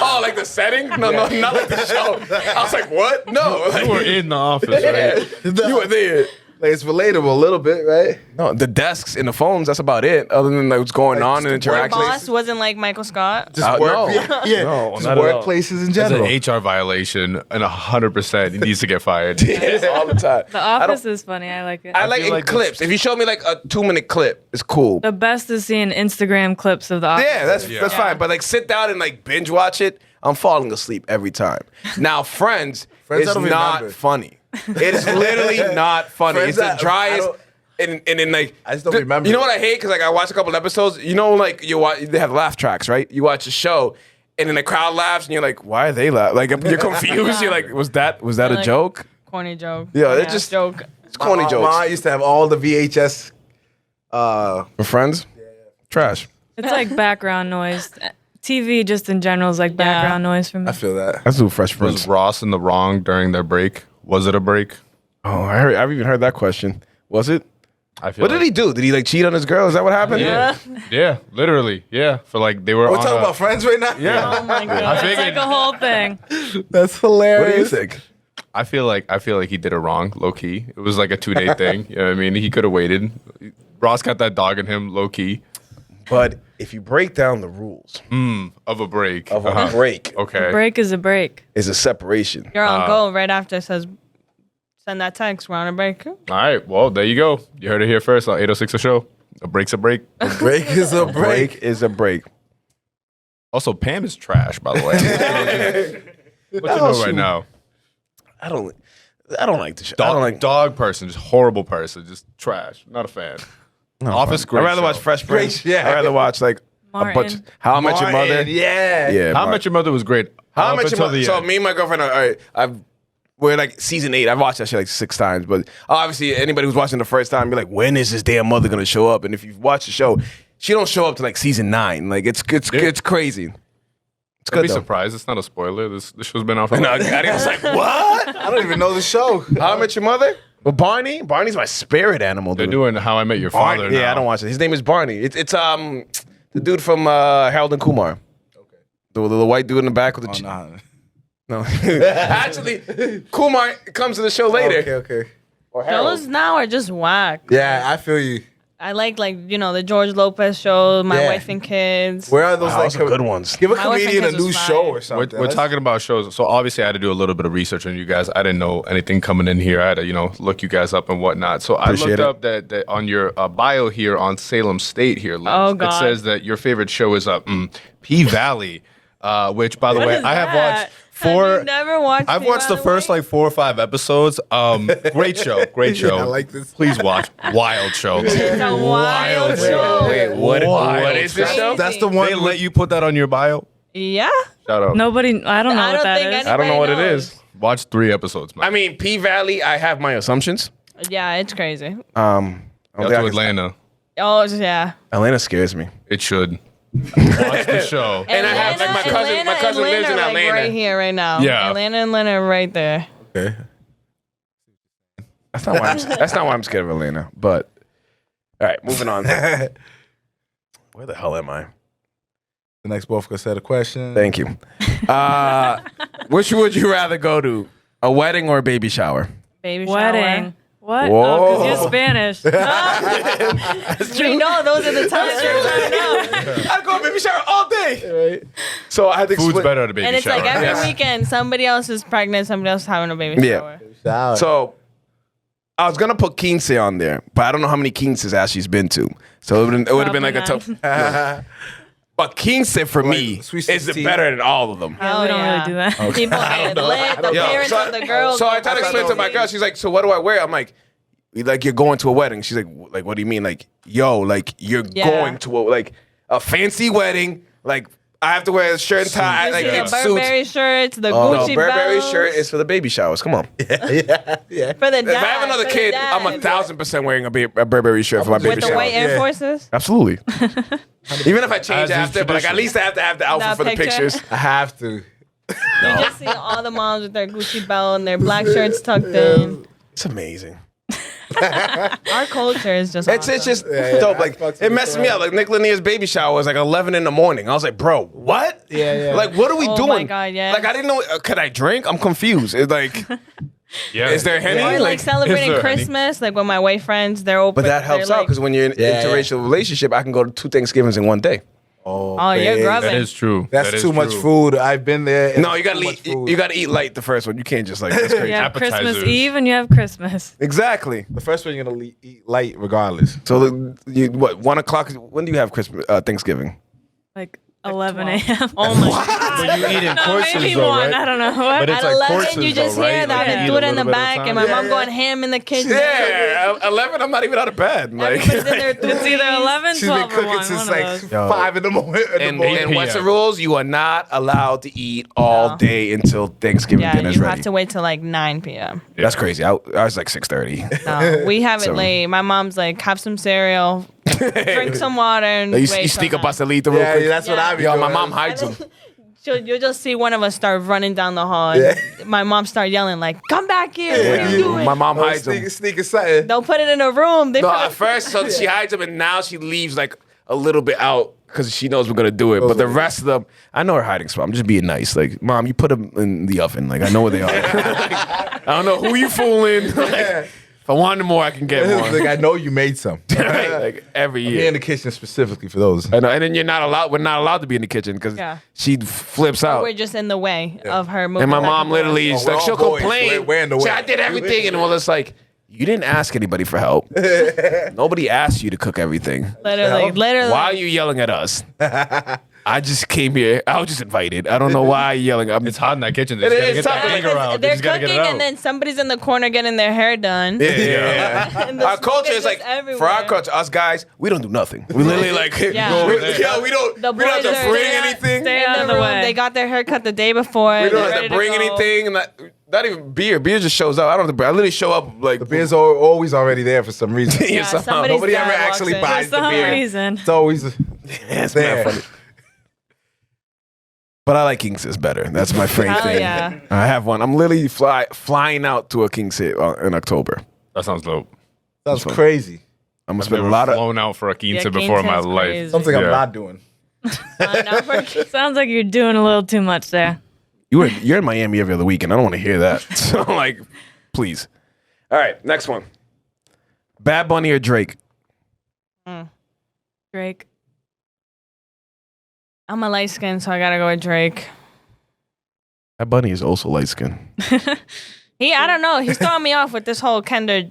Oh, like the setting? No, not like the show. I was like, what? No. You were in the office, right? You were there. Like, it's relatable a little bit, right? No, the desks and the phones, that's about it. Other than like what's going on and Your interactions. boss wasn't like Michael Scott. Just no. yeah. No, Just not at all. workplaces in It's general. an HR violation, and 100% he needs to get fired. Yeah, all the time. The Office is funny. I like it. I like feel in like clips. If you show me like a 2-minute clip, it's cool. The best is seeing Instagram clips of The Office. Yeah, that's fine. But like sit down and like binge watch it, I'm falling asleep every time. Now, Friends I is don't not remember. funny. It is literally not funny. Friends, It's the I driest. don't- And then like I just don't remember. You know what I hate? Because like I watched a couple episodes. You know, like you watch, they have laugh tracks, right? You watch a show, and then the crowd laughs, and you're like, why are they laughing? Like you're confused. You're like, was that a Like, joke? Corny joke. Yeah, Corny it's just- joke. It's corny My jokes. aunt used to have all the VHS. For Friends, trash. It's like background noise. TV just in general is like background noise for me. I feel that. Let's do Fresh Was Prince. Ross in the wrong during their break? Was it a break? Oh, I've even heard that question. Was it? I feel What did he do? Did he like cheat on his girl? Is that what happened? Yeah, literally. Yeah, for like they were We're on talking a- about Friends right now? Yeah, Oh my god. I It's figured. like a whole thing. That's hilarious. What do you think? I feel like he did it wrong, low key. It was like a 2-day thing. You know what I mean? He could have waited. Ross got that dog in him, low key, But if you break down the rules of a break. of a break, Okay. Break is a break. is a separation. You're on go right after it says, send that text. We're on a break. All right. Well, there you go. You heard it here first on 806 The Show. A break's a break. Break is a break. Break is a break. Also, Pam is trash, by the way. What you know right now? I don't like the show. I don't Dog, like. dog person, just horrible person, just trash. Not a fan. Office, great I'd rather show. watch Fresh Prince. Great, yeah. I'd rather watch like a bunch. Martin. How I Met Your Mother. Martin, yeah. Yeah. How Martin. Much Your Mother was great. How I Up Met Your until Mother. the So end. me and my girlfriend we're like season 8. I've watched that shit like 6 times. But obviously, anybody who's watching the first time be like, when is this damn mother gonna show up? And if you've watched the show, she don't show up to like season 9. Like it's crazy. It's I'd good be though. surprised. It's not a spoiler. This show's been out for And a I while. was like, what? I don't even know the show. How I Met Your Mother? Well, Barney. Barney's my spirit animal. They're Dude. doing How I Met Your Father Barney. Yeah, now. I don't watch it. His name is Barney. It's the dude from Harold and Kumar. Okay. The white dude in the back with the. Nah. No, actually, Kumar comes to the show later. Okay. Or Harold. Those now are just whack. Yeah, I feel you. I like the George Lopez show, My Yeah. Wife and Kids. Where are those Wow, those are good ones. Give a My Wife and comedian a Kids was new fire. show or something. We're talking about shows. So obviously I had to do a little bit of research on you guys. I didn't know anything coming in here. I had to, look you guys up and whatnot. So Appreciate I looked up that on your bio here on Salem State here, Liz, Oh, it God. says that your favorite show is P-Valley, which, by the What way, is I have that? watched 4... Have you never watched I've Me, watched by the first way? like 4 or 5 episodes. Great show. I like this. Please watch. Wild show. It's a wild show. Wait, what is this show? That's the one. They let you put that on your bio? Yeah. Shout out. Nobody, I don't know I what don't that think is. I don't know what it Anybody is. Watch 3 episodes, man. I mean, P Valley. I have my assumptions. Yeah, it's crazy. I don't Go think I to can- Atlanta. Oh, yeah. Atlanta scares me. It should. Watch the show. And I have, like, my cousin lives in like, Atlanta. right here, right now. Yeah. Atlanta and Atlanta are right there. Okay. That's not why I'm scared of Atlanta. But all right, moving on. Where the hell am I? The next both gonna set a question. Thank you. Which would you rather go to? A wedding or a baby shower? Baby shower. Wedding. What? Whoa. Oh, because you're Spanish. We know those are the times you're turning up. I'd go to a baby shower all day. Right? So I had to Food's explain. better at a baby And it's shower. like every Yes. weekend, somebody else is pregnant, somebody else is having a baby Yeah. shower. Shower. So I was gonna put quince on there, but I don't know how many quinces Ashley's been to. So it would have been like a tough. Probably But quince for me Sweet is 16? better than all of them. Yeah, we don't yeah. really do that. People get lit, the Yo, parents of the girls. So I tried to explain to my girl. She's like, "So what do I wear?" I'm like, you're going to a wedding." She's like, what do you mean? Like, yo, like you're Yeah. going to a fancy wedding. Like, I have to wear a shirt and tie. You Like, see the it's suits. Burberry shirts, the Oh, no, Gucci Burberry belts. shirt is for the baby showers. Come on. For the If I have another for the kid, dad. I'm 1,000% wearing a Burberry shirt for my baby With the shower. white Air Forces. Absolutely. Even if I change As is after, but like at tradition. least I have to have the outfit That for the picture? pictures. I have to. You just see all the moms with their Gucci belt and their black shirts tucked in. It's amazing. Our culture is just It's awesome. just yeah, dope. I Like fucks it with messed it. me up. Like Nick Lanier's baby shower was like 11 in the morning. I was like, bro, what? Yeah. Like, what are we Oh doing? my God, yes. Like, I didn't know. Could I drink? I'm confused. It's like, Yeah. Is there Henny? Or like celebrating is there Christmas, like with my white friends, they're open. But that helps out because when you're in an interracial relationship, I can go to 2 Thanksgivings in one day. Oh, you're grubbing. That is true. That's That is too much true. food. I've been there. No, you gotta eat. You gotta eat light the first one. You can't just like. That's crazy. You have Christmas Appetizers. Eve and you have Christmas. Exactly. The first one you're gonna eat light regardless. So what? 1 o'clock. When do you have Christmas? Thanksgiving. Like 11 a.m. Oh my god. But you eat in courses Maybe though, one. right? I don't know. What? But it's At like 11, courses you just though, right? hear that Like, you and eat do a it in the little bit at a back, time. and my mom going ham in the kitchen. Yeah, 11. I'm not even out of bed. Like, Everybody's in their It's either 11, She's been 12, or cooking 1. since One like of those. 5 in the morning. and what's the PM. rules? You are not allowed to eat all No. day until Thanksgiving Yeah, dinner's you ready. have to wait till like 9 p.m. That's crazy. I was like 6:30. No, we have it So- late. My mom's like, have some cereal, drink some water, and You wait sneak till up 9. a salita real Yeah, quick. that's what I be Yo, doing. my mom hides them. You'll just see one of us start running down the hall. And my mom start yelling like, "Come back here! What are you doing?" My mom hides them. Sneaking something. Don't put it in a room. They No, put at first, so she hides them, and now she leaves like a little bit out because she knows we're gonna do it. But the rest of them, I know her hiding spot. I'm just being nice. Like, Mom, you put them in the oven. Like, I know where they are. I don't know who you fooling. Like, if I wanted more, I can get more. Like, I know you made some. Right? Like every Be year. in the kitchen specifically for those. I know, and then you're not allowed. We're not allowed to be in the kitchen because Yeah. she flips out. We're just in the way of her moving. And my back mom and forth. literally is we're like, all she'll boys. complain. We're in the way. Say, I did everything, and well, it's like you didn't ask anybody for help. Nobody asked you to cook everything. Literally. Why are you yelling at us? I just came here. I was just invited. I don't know why you're yelling. It's hot in that kitchen. They It just gotta is get that hot. anger out. They They're just gotta cooking, get it out. and then somebody's in the corner getting their hair done. Yeah. And the Our smoke culture is is like just everywhere. for our culture, us guys, we don't do nothing. We literally like Yeah. we, Go yeah, we don't The we don't have boys to are bring stay out- anything. stay in out the of the room. way. They got their hair cut the day before. We They're don't have ready to bring go. anything, and not even beer. Beer just shows up. I don't have to. I literally show up like The beer's always already there for some reason. Yeah, somehow. somebody's Nobody ever dad walks actually in. buys For some the beer. reason. It's always it's there. mad funny. But I like King Sis better. That's my favorite Hell thing. yeah. I have one. I'm literally flying out to a King Sis in October. That sounds dope. Sounds crazy. I'm gonna I've spend a never lot of. flown out for a quince Yeah, before in my quince's life. crazy. Something I'm Yeah. not doing. Not for- Sounds like you're doing a little too much there. You're in Miami every other weekend. I don't want to hear that. So like, please. All right, next one. Bad Bunny or Drake? Drake. I'm a light skin, so I gotta go with Drake. Bad Bunny is also light skinned. I don't know. He's throwing me off with this whole Kendall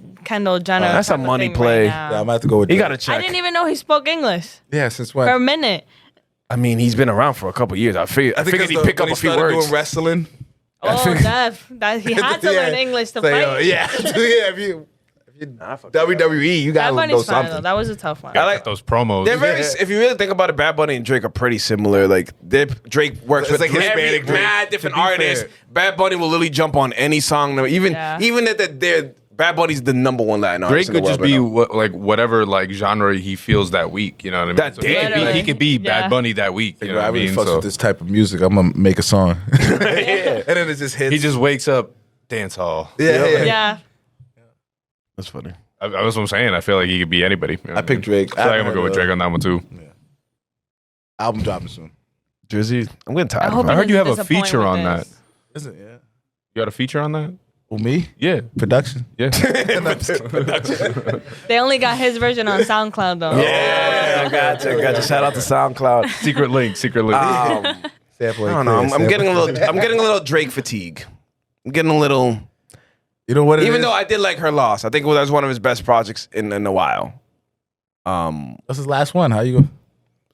Jenner. That's a type of money thing play. Right now. Yeah, I'm gonna have to go with He Drake. got to check. I didn't even know he spoke English Yeah, since for a when? minute. I mean, he's been around for a couple years. I figured he'd pick up a few words. Doing wrestling. Oh, that he had to learn English to So, fight. yeah, if you WWE, you Bad gotta know Bunny's fine though. something. That was a tough one. I like Those promos. They're very. If you really think about it, Bad Bunny and Drake are pretty similar. Like Drake works It's with like every Hispanic Drake, mad different to be artists. fair. Bad Bunny will literally jump on any song. Even that they're Bad Bunny's the number one Latin Drake artist. in the could just world be like whatever like genre he feels that week. You know what I mean? That So day. he could be Yeah. Bad Bunny that week. You know what I I really mean? fucks So with this type of music. I'm gonna make a song, and then it just hits. he just wakes up dance hall. yeah. Yeah. That's funny. That's what I'm saying. I feel like he could be anybody. You know I what picked Drake. I feel like I'm gonna go with Drake on that one too. Album dropping soon. Drizzy, I'm getting tired. I hope of I him. heard you have a disappoint feature with on this. that. Is it? Yeah. You got a feature on that? Well, me? Yeah, Production. yeah. They only got his version on SoundCloud though. Yeah, gotcha. Shout out to SoundCloud. Secret link. Sample I don't know. I'm getting a little Drake fatigue. I'm getting a little. You know what? Even though I did like Her Loss, I think that was one of his best projects in a while. that's his last one. How you go?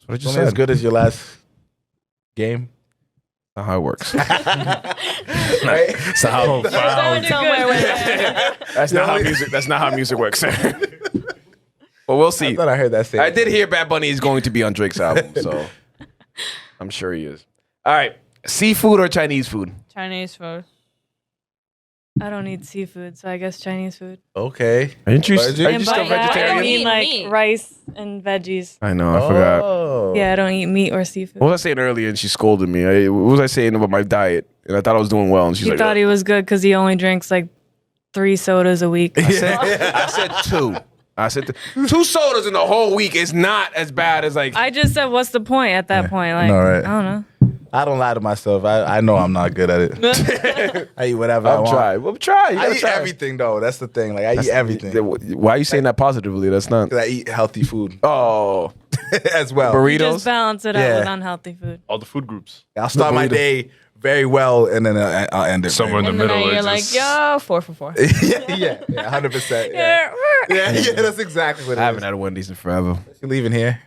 What I just Only as said. good as your last game. Not how it works. Right? That's not how, Somewhere with it. that's not how music. That's not how music works. But we'll see. I thought I heard that say. I did hear Bad Bunny is going to be on Drake's album, so I'm sure he is. All right, seafood or Chinese food? Chinese food. I don't eat seafood, so I guess Chinese food. Okay. Are you still And still I don't vegetarian? eat I mean, like meat. rice and veggies. I know. I forgot. Oh. Yeah, I don't eat meat or seafood. What was I saying earlier? And she scolded me. What was I saying about my diet? And I thought I was doing well. And she's He like, thought he was good because he only drinks like 3 sodas a week. I said 2. I said 2 sodas in the whole week is not as bad as like. I just said, what's the point at that point? Like, No, right. I don't know. I don't lie to myself. I know I'm not good at it. I eat whatever I I'm want. trying. Well, try. You I gotta eat try. everything though. That's the thing. Like I eat everything. Why are you saying that positively? That's not. 'Cause I eat healthy food Oh, as well. You just burritos. balance it out Yeah. with unhealthy food. All the food groups. I'll start my burrito. day very well, and then I'll end it Somewhere in the And then middle. you're it's like, just- yo, 4 for 4. yeah, 100%. Yeah. yeah, that's exactly what it I haven't is. had a Wendy's in forever. You leaving here?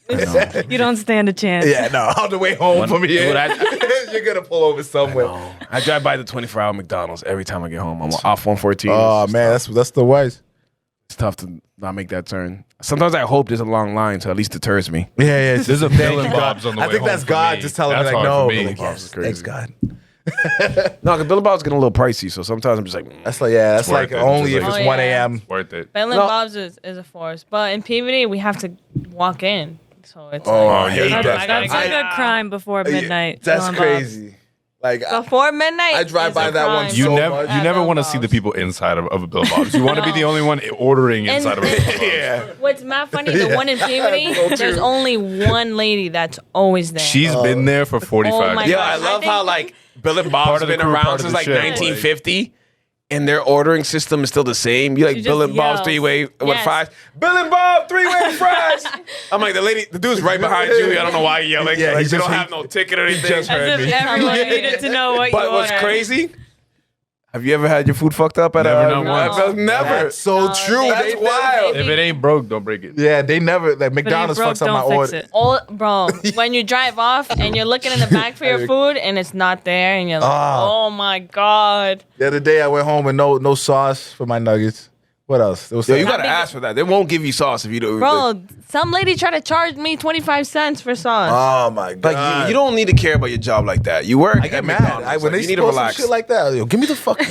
You don't stand a chance. Yeah, no, on the way home from here, Dude, you're gonna pull over somewhere. I drive by the 24-hour McDonald's every time I get home. I'm off 114. Oh It's man, that's the worst. It's tough to not make that turn. Sometimes I hope there's a long line, so at least deters me. Yeah, There's a Bill and Bob's on the way I think home that's for God me. just telling me That's like, hard no, for me. like, yes, thanks God. No, because Bill and Bob's getting a little pricey, so sometimes I'm just like, That's like that's worth like it. only It's if just it's like- 1 a.m. Worth it. Bill and No. Bob's is a force. But in Peabody, we have to walk in. So it's Oh, like, I hate yeah, that. That's like Yeah. a crime before midnight. That's Bill and crazy. Like before midnight. I drive is by a that one crime. You so never, much. you At never Bill want to and see the Bob's. people inside of a Bill and Bob's. You want to be the only one ordering And- inside of a Bill and Bob's. yeah. What's mad funny, the one in Peabody, there's only one lady that's always there. She's been there for 45 Oh my years. yeah, God. I I love think- how like Bill and Bob's Part of the been crew, around part of since the like shit. 1950. And their ordering system is still the same. You like She Bill just and Bob's yells. three-way with Yes. fries. Bill and Bob three-way fries. I'm like the dude's right behind you. I don't know why you're yelling. Yeah, like, he you just- don't have no ticket or anything. just heard As if me. everyone needed to know what But you what's ordered. crazy? Have you ever had your food fucked up at Never, a not once. Never. That's so true. That's They- wild. If it ain't broke, don't break it. Yeah, they never like But if McDonald's you broke, fucks up my don't fix order. it. All, bro, when you drive off and you're looking in the back for your food and it's not there and you're like, Ah. oh my God. The other day I went home with no sauce for my nuggets. What else? There was Yo, you some- gotta ask for that. They won't give you sauce if you do. Bro, some lady tried to charge me 25 cents for sauce. Oh my god! Like you don't need to care about your job like that. You work I get at mad. McDonald's. When Like, they you need to post some relax. shit like that, yo, give me the fucking,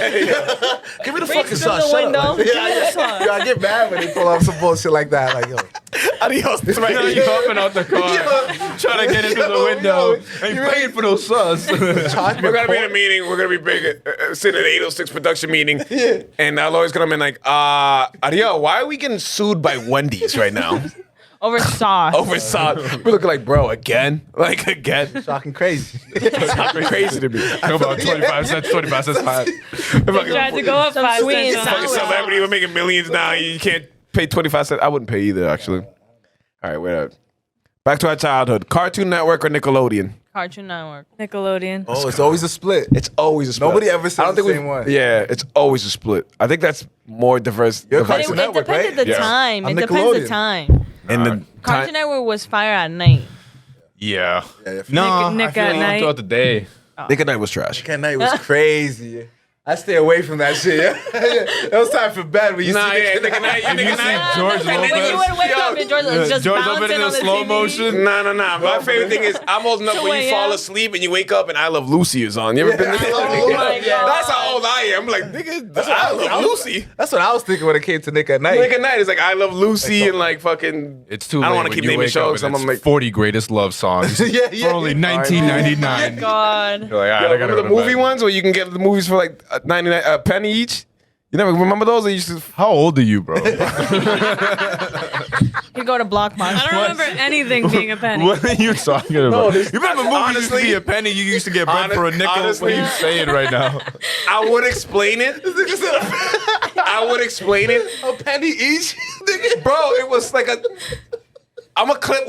give me the Reach fucking through sauce. the Shut window. up. Like, Give me the sauce. Yo, I get mad when they pull up some bullshit like that. Like, yo, Adios. You hopping out the car, trying to get into the window. Ain't paying for no sauce. charge me We're gonna be in a a meeting. We're gonna be big, sitting at 806 production meeting, and our lawyer's gonna be like, Adio, why are we getting sued by Wendy's right now Over sauce. over sauce? We're looking like, bro, again, like again. Shocking crazy. It's crazy to me. How about 25 cents, 25 cents high? Tried to go up Some 5 sweet and cents. Fucking sour. celebrity, we're making millions now. You can't pay 25 cents. I wouldn't pay either, actually. All right, wait up. Back to our childhood. Cartoon Network or Nickelodeon? Cartoon Network. Nickelodeon. Oh, it's always a split. It's always a split. Nobody ever says I don't think the we've- same one. Yeah, it's always a split. I think that's more diverse. You're But it, Cartoon it Network, depended right? the Yeah. time. On It depends the Nickelodeon. time. And the Cartoon Network was fire at night. Yeah. Yeah, No, Nick I feel at like even night. throughout the day. Nick at Night was trash. That night was crazy. I stay away from that shit. Yeah. It was time for bed. We used Nah, to yeah, get Nick at Night. You Nick at Night. George And then you Lopez. would wake up and George was just George bouncing Lopez in on a the slow TV. motion. Nah. My favorite thing is I'm old enough 2 when you fall a.m. asleep and you wake up and I Love Lucy is on. You ever been there? Oh my God. That's how old I am. I'm like, nigga, I Love Lucy. That's what I was thinking when it came to Nick at Night. Nick at Night is like I Love Lucy and like fucking. It's too I don't late wanna when keep you naming wake shows, up and I'm it's like- 40 greatest love songs Yeah, yeah. for only $19.99. God. You're like, all right, I gotta Remember go the to movie bed. ones where you can get the movies for like 99 a penny each? You never remember those? They used to. How old are you, bro? You go to Blockbuster. I don't remember anything being a penny. What are you talking about? this- you remember movies used to honestly- be a penny? You used to get bread for a nickel? honestly- What are you saying right now? I would explain it. I would explain it. A penny each. Bro, it was like a. I'm a clip.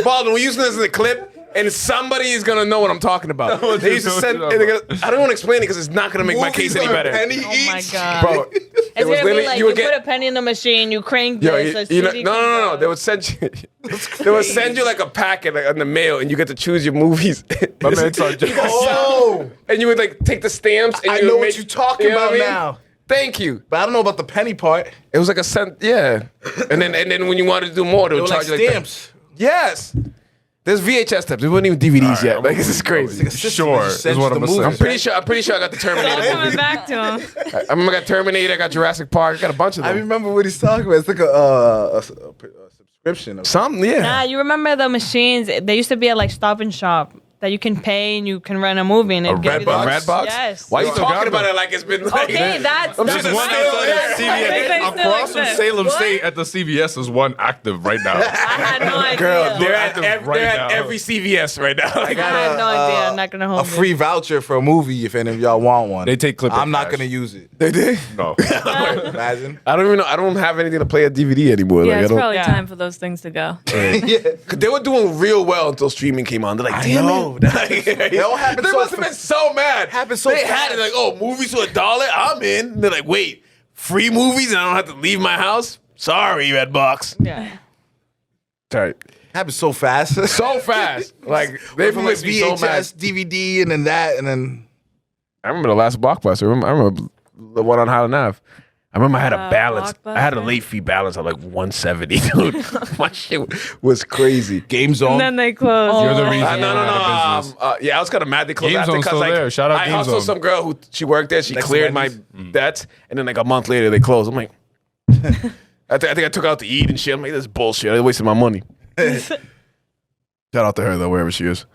Baldwin, we used this as a clip, and somebody is gonna know what I'm talking about. They used to send. I don't want to explain it because it's not gonna make my case any better. Penny Oh each. my God. Bro, It's was gonna be literally- like you you, would get- put a penny in the machine, you crank yo, this. you know, CD no. comes They out. would send you. They would send you like a packet like, in the mail, and you get to choose your movies. My man started just- Oh, And you would like take the stamps. And I you would know what make- you're talking you know about what I mean? now. Thank you. But I don't know about the penny part. It was like a cent. Yeah. And then when you wanted to do more, they They would were like charge you like stamps. Yes. There's VHS tapes. There wasn't even DVDs yet. Like this is crazy. Sure, is what I'm saying. I'm pretty sure I got the Terminator Coming movie. back to him. I remember I got Terminator, I got Jurassic Park, I got a bunch of I them. remember what he's talking about. It's like a subscription. Of Something, yeah. Nah, you remember the machines? They used to be at like Stop and Shop. that you can pay and you can rent a movie and it gives you Redbox? Redbox? Yes. Why are you talking about it like it's been like Okay, that's I'm just that's one my- outside of I think they still Across from exist. Salem State at the CVS is one active right now. I had no idea. Girl, they're at, Active right they're at now. every CVS right now. I had no idea. I'm not gonna hold A free voucher for a movie if any of y'all want one. They take clip. I'm not gonna use it. They did? No. Imagine. I don't even know. I don't have anything to play a DVD anymore. Yeah, like, I it's don't, probably Yeah. time for those things to go. They were doing real well until streaming came on. They're like, damn know. it. all happened They so must have been so mad. Happened so They fast. had it like, oh, movies for $1? I'm in. And they're like, wait, free movies and I don't have to leave my house? Sorry, Redbox. Yeah. Sorry. Happened so fast. So fast. Like, they from must be so mad. VHS, DVD, and then that, and then I remember the last Blockbuster. I remember the one on Highland Ave. I remember I had a balance. I had a Blockbuster? late fee balance of like 170, dude. My shit was crazy. Game Zone. And then they closed. You're the reason. No, you're no, out of business. no. Yeah, I was kind of mad they closed Game after Zone's because still like there. Shout out I Game also Zone. some girl who she worked there. She Next to cleared my Wendy's? debts, and then like a month later they closed. I'm like, I think I took out to eat and shit. I'm like, this is bullshit. I wasted my money. Shout out to her though, wherever she is.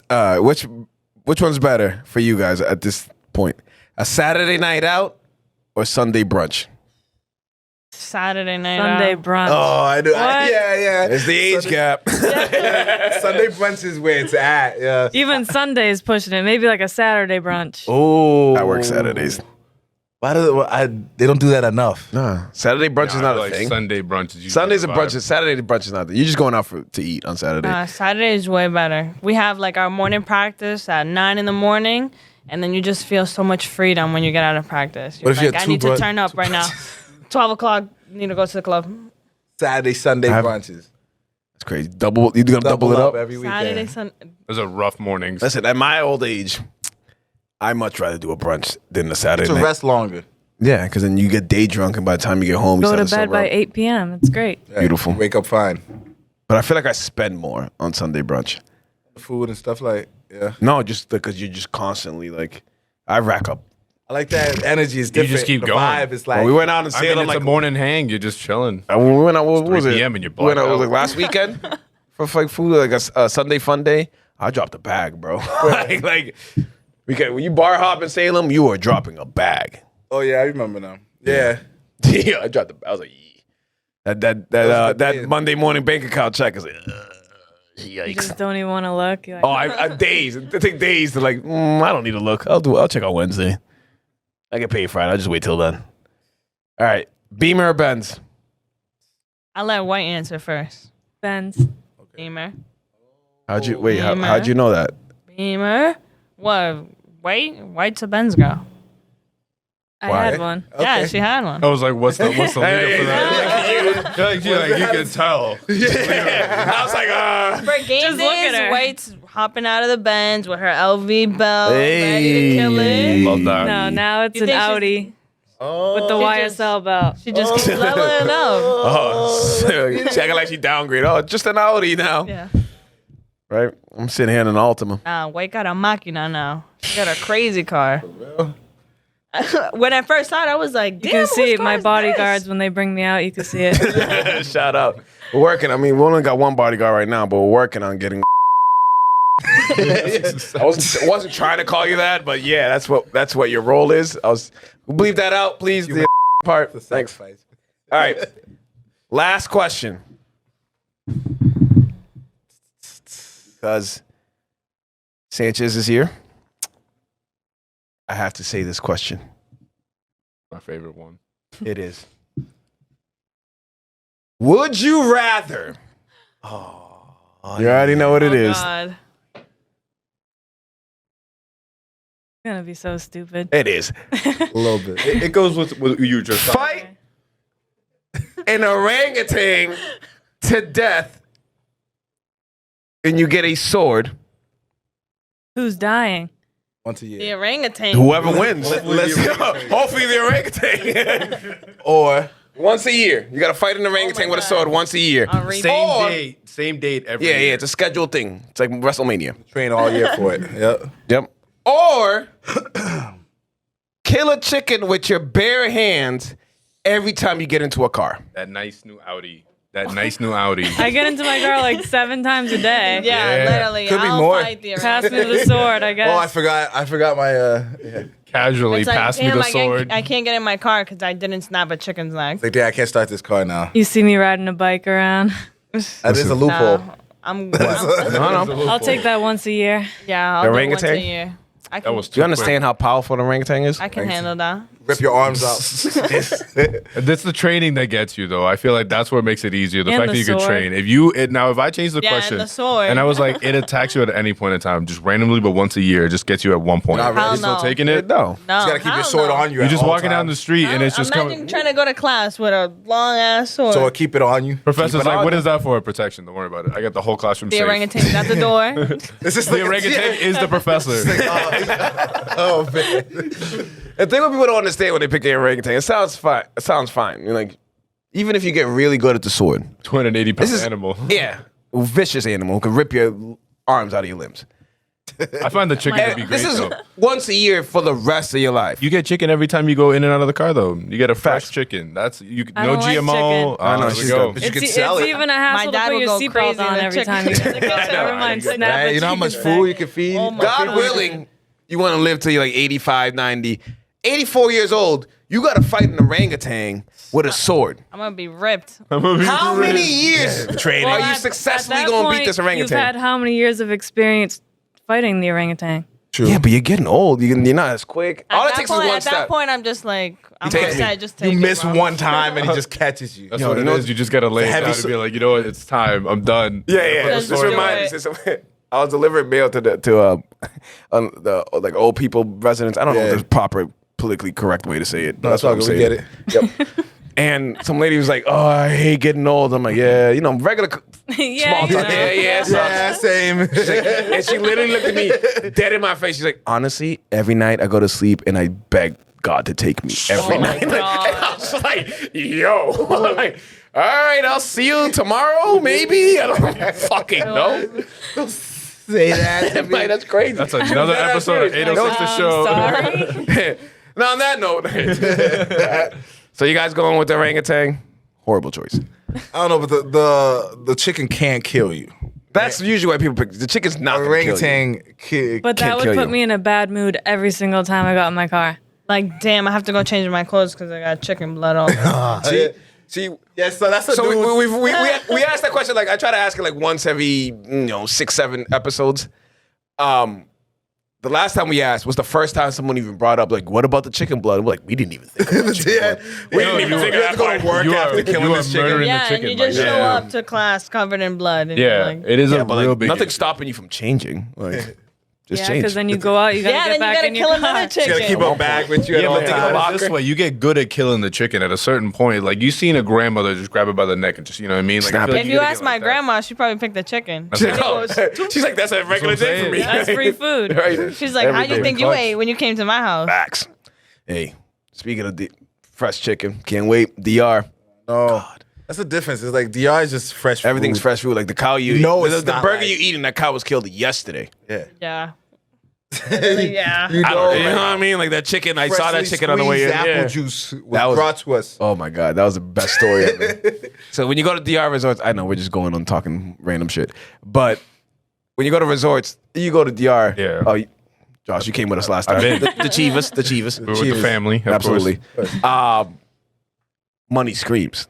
Which one's better for you guys at this point? A Saturday night out or Sunday brunch? Saturday night Sunday out. brunch. Oh, I do. What? Yeah. There's the age gap. Sunday brunch is where it's at. Yeah. Even Sundays pushing it. Maybe like a Saturday brunch. Oh, I work Saturdays. Why do they don't do that enough? Nah, Saturday brunch is I not feel a like thing. Sunday brunch is usually Sundays the are vibe. brunches. Saturday brunch is not. You're just going out to eat on Saturday. Saturday is way better. We have like our morning practice at 9 in the morning, and then you just feel so much freedom when you get out of practice. You're What if you like, had I two need to brunch- turn up right now. 12 o'clock, need to go to the club. Saturday, Sunday have- brunches. It's crazy. Double. You gonna double it up? every weekend. Saturday, Sunday. Those are rough mornings. Listen, at my old age, I much rather do a brunch than a Saturday To night. rest longer. Yeah, because then you get day drunk, and by the time you get home, you Go start to bed by 8 p.m. It's great. Yeah, Beautiful. Wake up fine. But I feel like I spend more on Sunday brunch. Food and stuff like yeah. No, just because you're just constantly like, I rack up. I like that energy is You different. just keep the going. vibe is like When we went out in I mean, Salem, it's like a morning hang. You're just chilling. when we went out, what was 3 it? p.m. and you're We went out, blacked was it out. last weekend for like food, like a Sunday fun day. I dropped a bag, bro. like when you bar hop in Salem, you are dropping a bag. oh yeah, I remember now. Yeah. Yeah, I dropped I was like, that good Monday morning bank account check is like, You yikes. just don't even want to look. You're like, Oh, I days. It take days to like. I don't need to look. I'll check on Wednesday. I get paid Friday. I'll just wait till then. All right, Beamer or Benz? I'll let White answer first. Benz. Beamer. How'd you Beamer. how'd you know that? Beamer. What? White's a Benz girl. I Why? had one. Yeah, she had one. I was like, what's the lead up for that? You can tell. I was like, For game Just look at days, her. White's hopping out of the Benz with her LV belt, ready to kill it. Love that. No, now it's You an think she's- Audi with the She just- YSL belt. She just keeps leveling up. oh, she acting like she downgrade. Oh, just an Audi now, Yeah. right? I'm sitting here in an Altima. White got a Machina now. She got a crazy car. When I first saw it, I was like, You damn, can see whose it. car My is bodyguards, this? when they bring me out, you can see it. Shout out. We're working. I mean, we only got one bodyguard right now, but we're working on getting. I wasn't trying to call you that, but yeah, that's what your role is. Bleep that out, please. The part. Thanks. Sacrifice. All right. Last question. Because Sanchez is here, I have to say this question. My favorite one. It is. Would you rather? You already know what it is. God. It's gonna be so stupid. It is. A little bit. It goes with what you just said. Fight an orangutan to death, and you get a sword. Who's dying? Once a The year. orangutan. Whoever wins. Let's Hopefully the orangutan. or Once a year. You got to fight an orangutan with a sword once a year. On repeat. Same date every Yeah, year. it's a scheduled thing. It's like WrestleMania. train all year for it. Yep. Yep. Or kill a chicken with your bare hands every time you get into a car. That nice new Audi. That nice new Audi. I get into my car like 7 times a day. Yeah, literally. Could be I'll more. fight the Pass me the sword, I guess. Oh, I forgot my. Casually It's like, pass me damn, the sword. I can't get in my car because I didn't snap a chicken's neck. Like, I can't start this car now. You see me riding a bike around. That is a loophole. I'm No. I'll take that once a year. yeah, I'll The do it once a orangutan? year. I That can, was Do you understand how powerful the orangutan is? I can handle that. Rip your arms out. That's the training that gets you, though. I feel like that's what makes it easier. The And fact the that you can sword. train. If I change the Yeah, and question, the sword. and I was like, it attacks you at any point in time, just randomly, but once a year, it just gets you at one point. Not really. You Hell still no. taking it? No. No, You gotta keep your hell sword no. on you. You're at just all walking down the times. street, and it's just Imagine coming. trying to go to class with a long ass sword. So keep it on you. Professor's Keep it like, on. what is that for? Protection. Don't worry about it. I got the whole classroom the safe. orangutan's at the door. This is The orangutan is the professor. Oh man. The thing what people don't understand when they pick the orangutan, it sounds fine. It sounds fine. You're like, even if you get really good at the sword, 280-pound This is- animal. yeah, a vicious animal can rip your arms out of your limbs. I find the chicken to be And great, this is though. once a year for the rest of your life. You get chicken every time you go in and out of the car, though. You get a fresh Facts. chicken. That's you. I No don't like GMO. chicken. I know, There we she's go. good. You can It's sell it. even a hassle to dad put will your go seatbelt crazy on in the every chicken. time you get in the car. Never mind, snap Hey, a you know how much chicken's food neck. you can feed? Oh my God willing, you want to live till you're like 85, 90, 84 years old. You got to fight an orangutan with a sword. I'm gonna be ripped. How many years training. are you at successfully that going to point, beat this You've had orangutan? how many years of experience fighting the orangutan? True. Yeah, but you're getting old. You're not as quick. At All it that takes point, is one at that step. point, I'm just like, I'm take upset. me. Just take You it, miss bro. one time and he just catches you. That's Yo, what you it know- is. You just gotta lay it heavy down and be like, you know what? It's time. I'm done. Yeah, yeah. Just This do reminds it. me. I was delivering mail to the like old people residents. I don't know Yeah. the proper politically correct way to say it. But That's what all I'm good. We saying. get it. Yep. And some lady was like, "Oh, I hate getting old." I'm like, "Yeah, you know, regular Yeah, small you talk. know. Yeah, so- Yeah, same. And she literally looked at me dead in my face. She's like, "Honestly, every night I go to sleep and I beg God to take me every Oh my night." God. And I was like, "Yo," I'm like, "All right, I'll see you tomorrow, maybe." I don't fucking know. Say that. to I'm like, me. that's crazy. That's another episode of 806 The Show. Sorry. Now on that note, so you guys going with the orangutan? Horrible choice. I don't know, but the chicken can't kill you. That's usually why people pick the chicken's not gonna kill you. Orangutan But that Can't would kill put you. me in a bad mood every single time I got in my car. Like, damn, I have to go change my clothes because I got chicken blood all over. See, Yeah, so that's a so dude. we asked that question like I try to ask it like once every 6-7 episodes. The last time we asked was the first time someone even brought up like, what about the chicken blood? We're like, we didn't even think about chicken Yeah. blood. We didn't even think of that part. Work You after are, killing you are this chicken. murdering Yeah, the and chicken. you just like, show yeah. up to class covered in blood. And Yeah, you're like, it is Yeah, a but real like, big nothing's issue. stopping you from changing. Like, just Yeah, change. because then you go out, you gotta yeah, get then you back gotta in kill your another car. chicken. You gotta keep a bag with you at Yeah, all but think about times. it this way: you get good at killing the chicken at a certain point. Like you seen a grandmother just grab it by the neck and just, you know what I mean? Like, I Snap feel it. like If you gotta ask get my like that. grandma, she probably picked the chicken. That's She what I'm goes, She's like, that's a regular what I'm day for me. saying. That's free food. Right. She's like, how do you Everything. think you ate when you came to my house? Facts. Hey, speaking of fresh chicken, can't wait. DR. No, that's the difference. It's like DR is just fresh. Everything's food. fresh food. Like the cow you know eat. it's The not burger like- you eating, that cow was killed yesterday. Yeah. Yeah. Yeah. You I know, don't, you know what I mean? Like that chicken, I saw that freshly chicken on the way in. squeezed Yeah. apple juice was That was- brought to us. Oh my God, that was the best story ever. So when you go to DR resorts, I know we're just going on talking random shit, but when you go to resorts, you go to DR. Yeah. Oh, Josh, you came with us last time. been. The Chivas, the Chivas. We were with the family, of Absolutely. Money screams.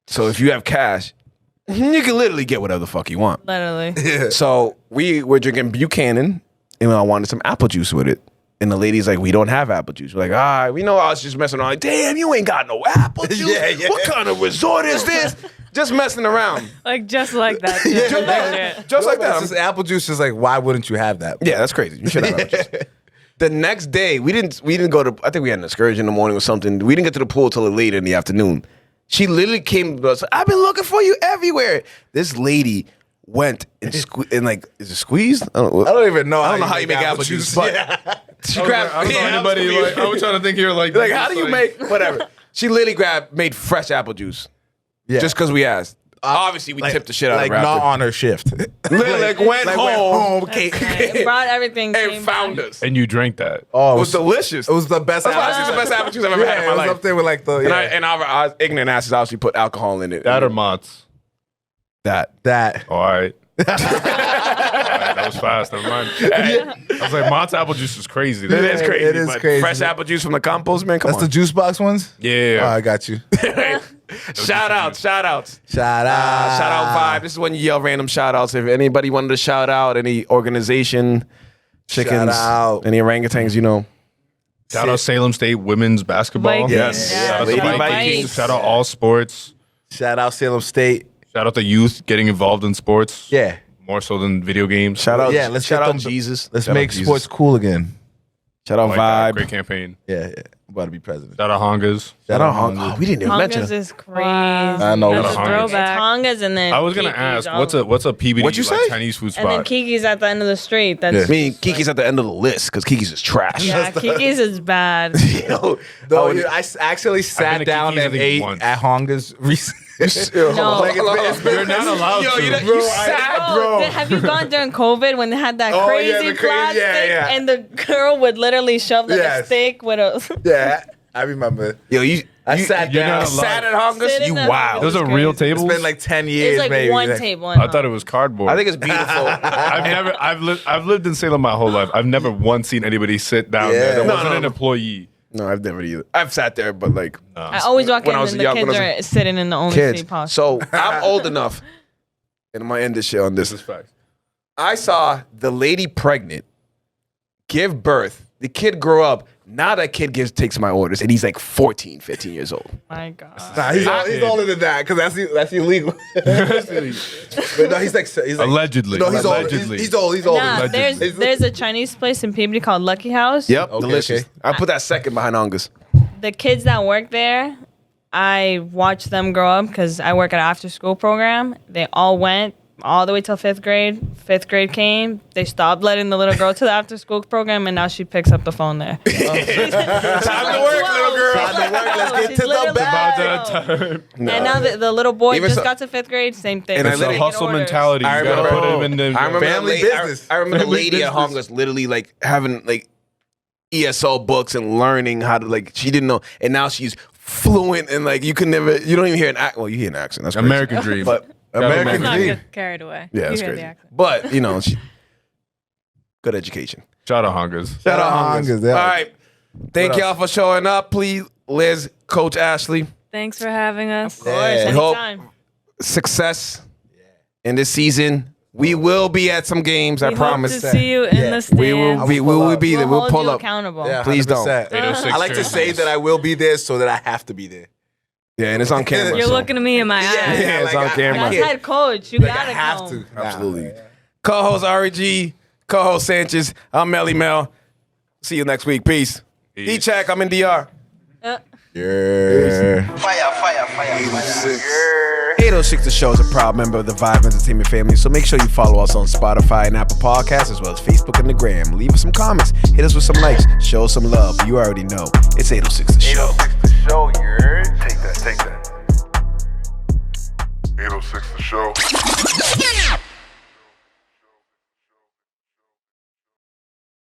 So if you have cash, you can literally get whatever the fuck you want. Literally. So we were drinking Buchanan, and I wanted some apple juice with it. And the lady's like, we don't have apple juice. We're like, we know I was just messing around. Like, damn, you ain't got no apple juice. Yeah. What kind of resort is this? Just messing around. Like just like that. too. Just, just like that. It's just apple juice is like, why wouldn't you have that? Yeah, that's crazy. You should have apple juice. The next day, we didn't go to, I think we had an excursion in the morning or something. We didn't get to the pool till later in the afternoon. She literally came to us, I've been looking for you everywhere. This lady went and like, is it squeezed? I don't even know. I don't know how you make apple juice, but she grabbed. I don't know Yeah, anybody. Like, I was trying to think here. Like, like, how do you make whatever? She literally made fresh apple juice. Yeah. Just because we asked. Obviously, we tipped the shit out like of her. not after. on her shift. Like, went home It brought everything. and came found back. us. And you drank that. Oh, It was delicious. It was the best. That's honestly the best apple juice I've ever had in it my was life. up there with like the. And, Yeah. and our ignorant asses obviously put alcohol in it. That or Mott's. That. All right. All right, that was fast. Never mind. I was like, Mott's apple juice is crazy. It is crazy. It is but crazy. Fresh apple juice from the compost, man. Come That's on. the juice box ones? Yeah. Oh, I got you. Shout outs. Shout out. Shout out vibe. This is when you yell random shout outs. If anybody wanted to shout out any organization, chickens, out. any orangutans, you know. Shout out Salem State women's basketball. Vikings. Yes. Shout out Lady the Vikings. Vikings. Shout out all sports. Shout out Salem State. Shout out the youth getting involved in sports. Yeah. More so than video games. Shout out, Yeah, let's shout get out them- Jesus. Let's Shout make out Jesus. sports cool again. Shout out Like that. Vibe. Great campaign. Yeah. I'm about to be president. Shout out Hongas. Shout out Hong. Oh, we didn't even mention Hongas it. is crazy. I know. That's a Hongas. throwback. It's Hongas and then I was gonna Kiki's ask, all- what's a PBD What'd you like say? Chinese food and then spot? Kiki's at the end of the street. That's I mean, Kiki's at the end of the list because Kiki's is trash. yeah, Kiki's is bad. You know, No, I would- I actually been sat to down Kiki's, I and think, ate once. at Honga's recently. No. Like, it's been- You're not allowed Yo, to. you know, Bro, you I- sat, Bro, have you gone during COVID when they had that Oh, yeah, crazy the crazy- plastic yeah. and the girl would literally shove like a Yes. stick with a Yeah, I remember. Yo, you sat you're down. not allowed. sat at Hongas? Sit in You the wow. Hongas. Those are It's real crazy. It's tables. been like 10 years, it's like maybe. one Like, table. I thought it was cardboard. I think it's beautiful. I've lived in Salem my whole life. I've never once seen anybody sit down there. There No, wasn't no, an no. employee. No, I've never either. I've sat there, but like I always walk when in I was and the young, kids when I are sitting in the only kids. seat possible. So I'm old enough, and I'm gonna end this shit on this. This is facts. I saw the lady pregnant give birth. The kid grow up. Now that kid takes my orders, and he's like 14, 15 years old. My God. Nah, he's older than that because that's illegal. But no, he's like Allegedly. No, he's old. Allegedly. He's old. He's old. Nah, there's a Chinese place in Peabody called Lucky House. Yep, Okay, delicious. okay. I put that second behind Hongas. The kids that work there, I watched them grow up because I work at an after school program. They all went all the way till 5th grade. 5th grade came. They stopped letting the little girl to the after school program, and now she picks up the phone there. Time to work, little girl. Time to work. Let's get She's to the literally bag. About that time. And now the little boy Even just so- got to 5th grade, same thing. And I It's let a it hustle mentality. I You gotta remember- put him in the I remember Family the business. I remember the Family lady at business. Hongas literally like having like ESL books and learning how to like she didn't know, and now she's fluent and like you don't even hear an accent. Well, you hear an accent. That's crazy. American dream. But American Let's not dream. get carried away. yeah, You it's hear the crazy. accent. But you know, good education. Shout out Hongas. Shout out Hongas, Hongas. yeah. All right, thank y'all for showing up. Please, Liz, Coach Ashley, Thanks for having us. Of course, Yeah. anytime. success in this season. We will be at some games. I We promise. hope to see you in the stands. We will be. We will be there. We'll We'll hold pull you up. accountable. Yeah, Please don't. 100%. 806 I like to say jerseys. that I will be there so that I have to be there. Yeah, and it's on camera. You're so. looking at me in my eyes. Yeah, it's on camera. That's head coach. You Like, I gotta have come. to. Absolutely. Co-host REG, co-host Sanchez. I'm Melly Mel. See you next week. Peace. E-Check, I'm in DR. Yeah. 806 The Show is a proud member of the Vibe Entertainment family, so make sure you follow us on Spotify and Apple Podcasts, as well as Facebook and the Gram. Leave us some comments, hit us with some likes, show us some love. You already know. It's 806 The Show. 806 The Show, you heard?